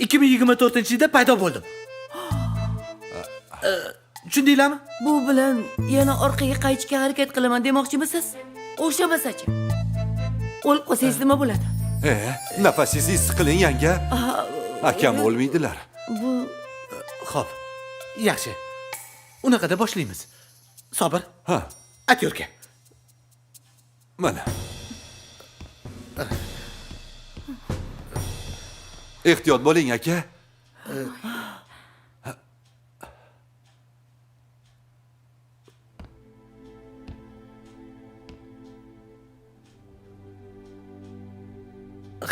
2024-yilda paydo bo'ldim. Tushundinglarmi? Bu bilan yana orqaga qaytishga harakat qilaman demoqchimisiz? O'xshamasachi. O'lib qolsangiz nima bo'ladi? Nafasingizni siqiling yanga. Akam o'lmaydilar. Bu Xo'p. Yaxshi. Unaqada boshlaymiz. Sabr. Ha, Atyorka. mana. Ehtiyot bo'ling aka.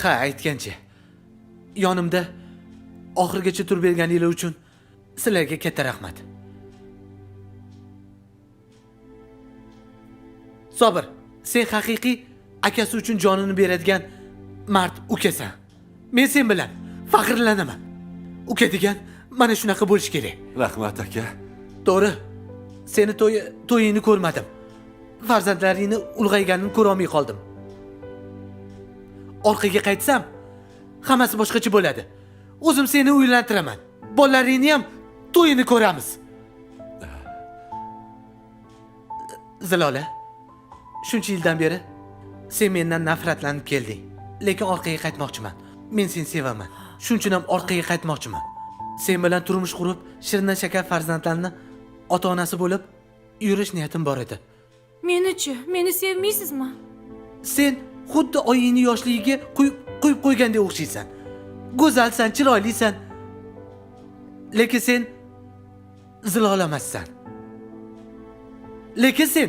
Ha, aytgancha. Yonimda oxirgacha turib berganingiz uchun sizlarga katta rahmat. Sabr, sen haqiqiy akasi uchun jonini beradigan mard ukasan. Men sen bilan faxrlanaman. Uka degan mana shunaqa bo'lish kerak. Rahmat aka. To'g'ri. Seni to'yingni ko'rmadim. Farzandlaringni ulg'ayganini ko'ra olmay qoldim. Orqaga qaytsam, hammasi boshqacha bo'ladi. O'zim seni uylantiraman. Bolalaringni ham to'yini ko'ramiz. Zilola, shuncha yildan beri sen mendan nafratlanib kelding. Lekin orqaga qaytmoqchiman. Men seni sevaman. Shuning uchun ham orqaga qaytmoqchiman. Sen bilan turmush qurib, shirindan shakar farzandlarni ota-onasi bo'lib yurish niyatim bor edi. Meni-chi, meni sevmaysizmi? Sen xuddi oyingni yoshligiga qo'yib qo'ygandek o'xshaysan. Go'zalsan, chiroylisan. Lekin sen zilolamassan. Lekin sen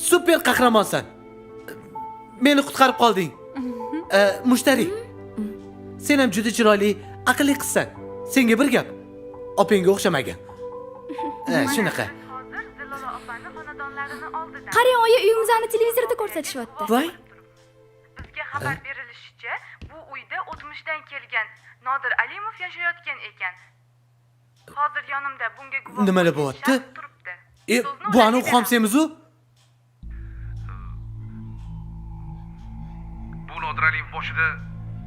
super qahramonsan. Meni qutqarib qolding. Mushtari. Sen ham juda chiroyli, aqlli qizsan. Senga bir gap. Opangga o'xshamagan. Shunaqa. Qarang, oyi uyimizni televizorda ko'rsatishyapti. voy, Bizga xabar berilishicha, bu uyda o'tmishdan kelgan Nodir Alimov yashayotgan ekan. Hozir yonimda bunga guvoh Nimalar bo'lgan bo'lyapti? shaxs turibdi. So'zni Bu ularga anu beraman. xomsemiz-u? Bu Nodir Aliyev boshida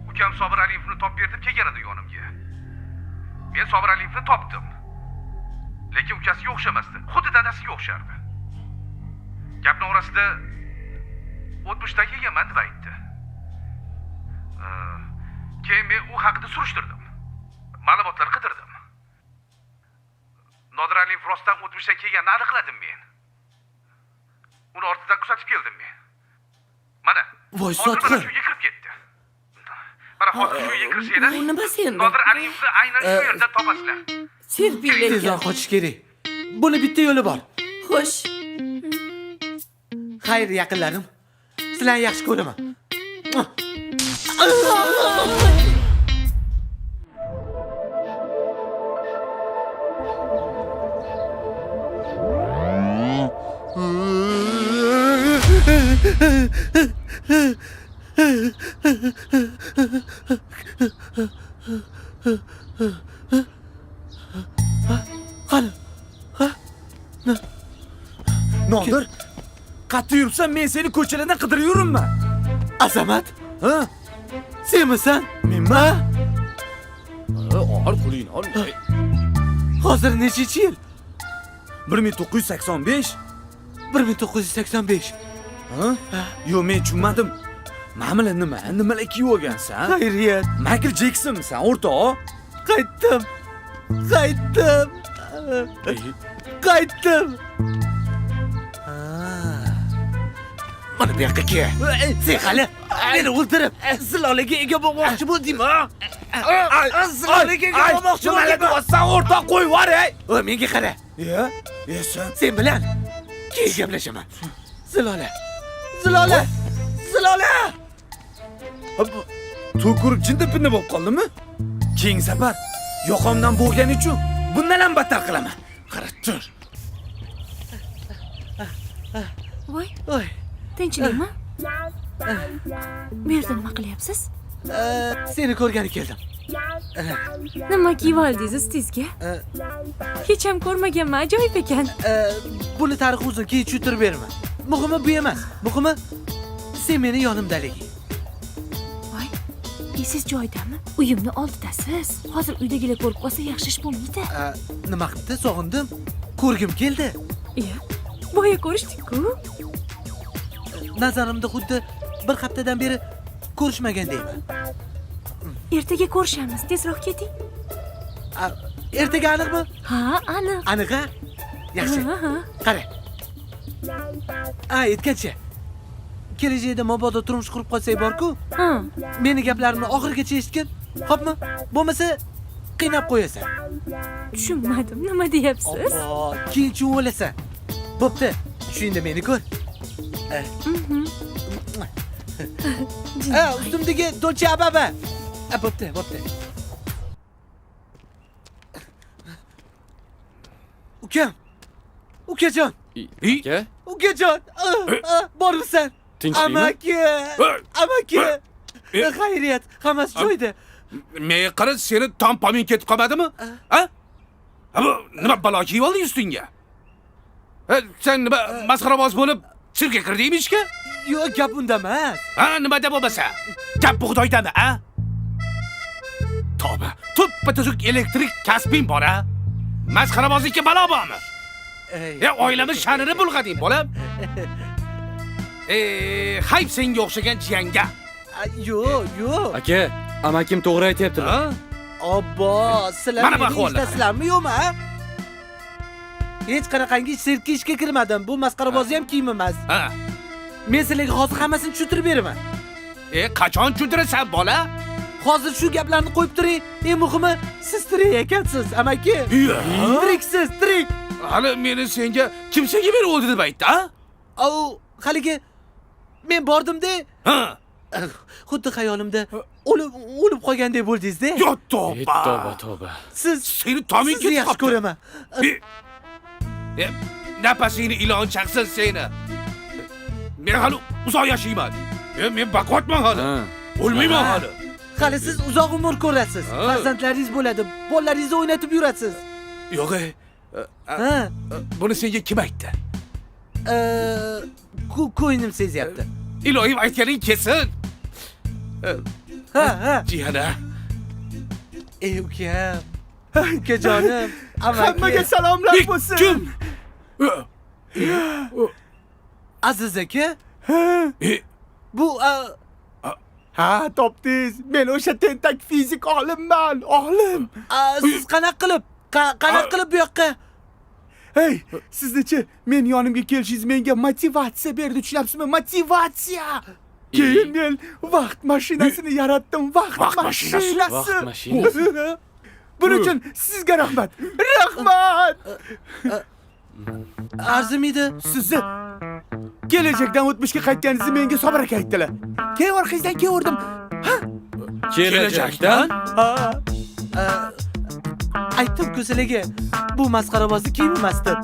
ukam Sobir Aliyevni topib berib kelgan edi yonimga. Men Sobir Aliyevni topdim. Lekin ukasiga o'xshamasdi. Xuddi dadasiga o'xshardi. Gapning orasida o'tmishdan kelganman deb aytdi. Keyin men u haqida surishtirdim. Ma'lumotlar qidirdim. Nodir Aliyev rostdan o'tmishdan kelganini aniqladim men. Uni ortidan kuzatib keldim men. Mana, Voy, hozir mana sotqin. shu yerga kirib ketdi. Mana hozir shu yerga kirsanglar, bu nimasi endi? Nodir Aliyevni aynan shu yerda topasizlar. Serpil Tezroq ekan. qochish kerak. Buni bitta yo'li bor. Xo'sh. Xayr, yaqinlarim. Sizlarni yaxshi ko'raman. Qani? Nodir, qayerda yuribsan? Men seni ko'chalardan qidirib yuribman. Azamat, Ha? senmisan? Menman? Ol qo'lingni ol. Hozir nechinchi yil? 1985. 1985. Ha? Yo'q, men tushunmadim. Ma'mila nima? Nimalar kiyib olgansan? Xayriyat, Michael Jacksonmisan, o'rtoq? qaytdim. Qaytdim. Qaytdim. Mana bu yoqqa kel. Sen hali meni o'ldirib, Zilolaga ega bo'lmoqchi bo'ldingmi? Zilolaga ega bo'lmoqchi bo'ldingmi? Sen o'rtoq qo'y var, ey. Menga qara. Ya, sen Sen bilan keyin gaplashaman. Zilola. Zilola. Zilola. to'kurib jinda-pinda bo'lib qoldimi? Keyingi safar yoqamdan bo'lgani uchun bundan ham battar qilaman. Qara tur. voy Oy. tinchlikmi bu yerda nima qilyapsiz Seni ko'rgani keldim. nima kiyib oldingiz ustingizga hech ham ko'rmaganman ajoyib ekan Buni tarixi uzun, keyin tushuntirib beraman. Muhimi bu emas. Muhimi sen meni yonimdaliging. voy esiz joydami uyimni oldidasiz hozir uydagilar ko'rib qolsa yaxshi ish bo'lmaydi Nima qilibdi? Sog'indim. Ko'rgim keldi. iya boya ko'rishdik-ku Nazarimda xuddi bir haftadan beri ko'rishmagandayman. ertaga ko'rishamiz tezroq keting Ertaga aniqmi? ha aniq Aniq a? Yaxshi. ha Qara. Aytgancha. Kelajakda mabodo turmush qurib qolsak bor-ku, ha meni gaplarimni oxirigacha eshitgin. Xo'pmi? Bo'lmasa qiynab qo'yasan. tushunmadim nima deyapsiz Keyin tushunib olasan. Bo'pti. Shunda meni ko'r. Ustimdagi Dolce Ababa. Bo'pti, bo'pti. Ukam. Ukajon. Aka, Ukajon. Bormisan? tinchlikmi? Amaki. Amaki. Xayriyat, hammasi joyida. Men qara seni tampamin ketib qolmadimi? Ha? Bu nima balo kiyib olding ustingga? Sen nima masxaraboz bo'lib sirkka kirdingmi ishga? Yo'q, gap unda emas. Ha, nimada bo'lmasa? Gap bug'doydami, ha? Tavba, tuppa-tuzuk elektrik kasbing bor, ha? Masxarabozlikka balo bormi? Oilamiz sha'nini bulg'ading, bolam. Hayb senga o'xshagan jiyanga. Yo'q, yo'q. aka, amakim to'g'ri aytyaptilar. Ha? Obbo, sizlar Mana bu meni ahvollar. ishlasizlarmi yo'qmi? Hech qanaqangi sirkka ishga kirmadim. Bu masxarabozi ham kiyim emas. Ha. Men sizlarga hozir hammasini tushuntirib beraman. Qachon tushuntirasan, bola? Hozir shu gaplarni qo'yib turing. Eng muhimi, siz tirik ekansiz, amaki. Tiriksiz, tirik. Hali meni senga kimsaga beri o'ldi deb aytdi, ha? Au, haligi men bordim-da, Ha. xuddi xayolimda o'lib qolgandek bo'ldingiz-da. Yo, tavba. Tavba. Siz Seni tomin sizni ketib yaxshi qoldi. ko'raman. Nafasingni ilon chaqsin seni. Men hali uzoq yashayman. Men baquvvatman hali. Ha. O'lmayman hali. Hali siz uzoq umr ko'rasiz. Ha. Farzandlaringiz bo'ladi. Bolalaringizni o'ynatib yurasiz. Yo'q, Ha? buni senga kim aytdi? Ko'nglim sezyapti. Ilohim aytganing kelsin. Ha. Jiyana. Ey ukam. Ukajonim. Hammaga salomlar bo'lsin. Kim? Aziz aka, E, bu Ha, topdingiz. Men o'sha tentak fizik olimman, olim. siz qanaqa qilib bu yoqqa? Hey, siznichi men yonimga kelishingiz menga motivatsiya berdi, tushunyapsizmi? Motivatsiya. Keyin men vaqt mashinasini yaratdim, vaqt mashinasi. Vaqt mashinasi. Buning uchun sizga rahmat. Rahmat. Arzimidi? Sizni kelajakdan o'tmishga qaytganingizni menga Sobir aka aytdilar. Keyin orqangizdan keverdim. Kelajakdan? Ha. Aytdim-ku sizlarga, bu masxarabozi kiyim emas deb.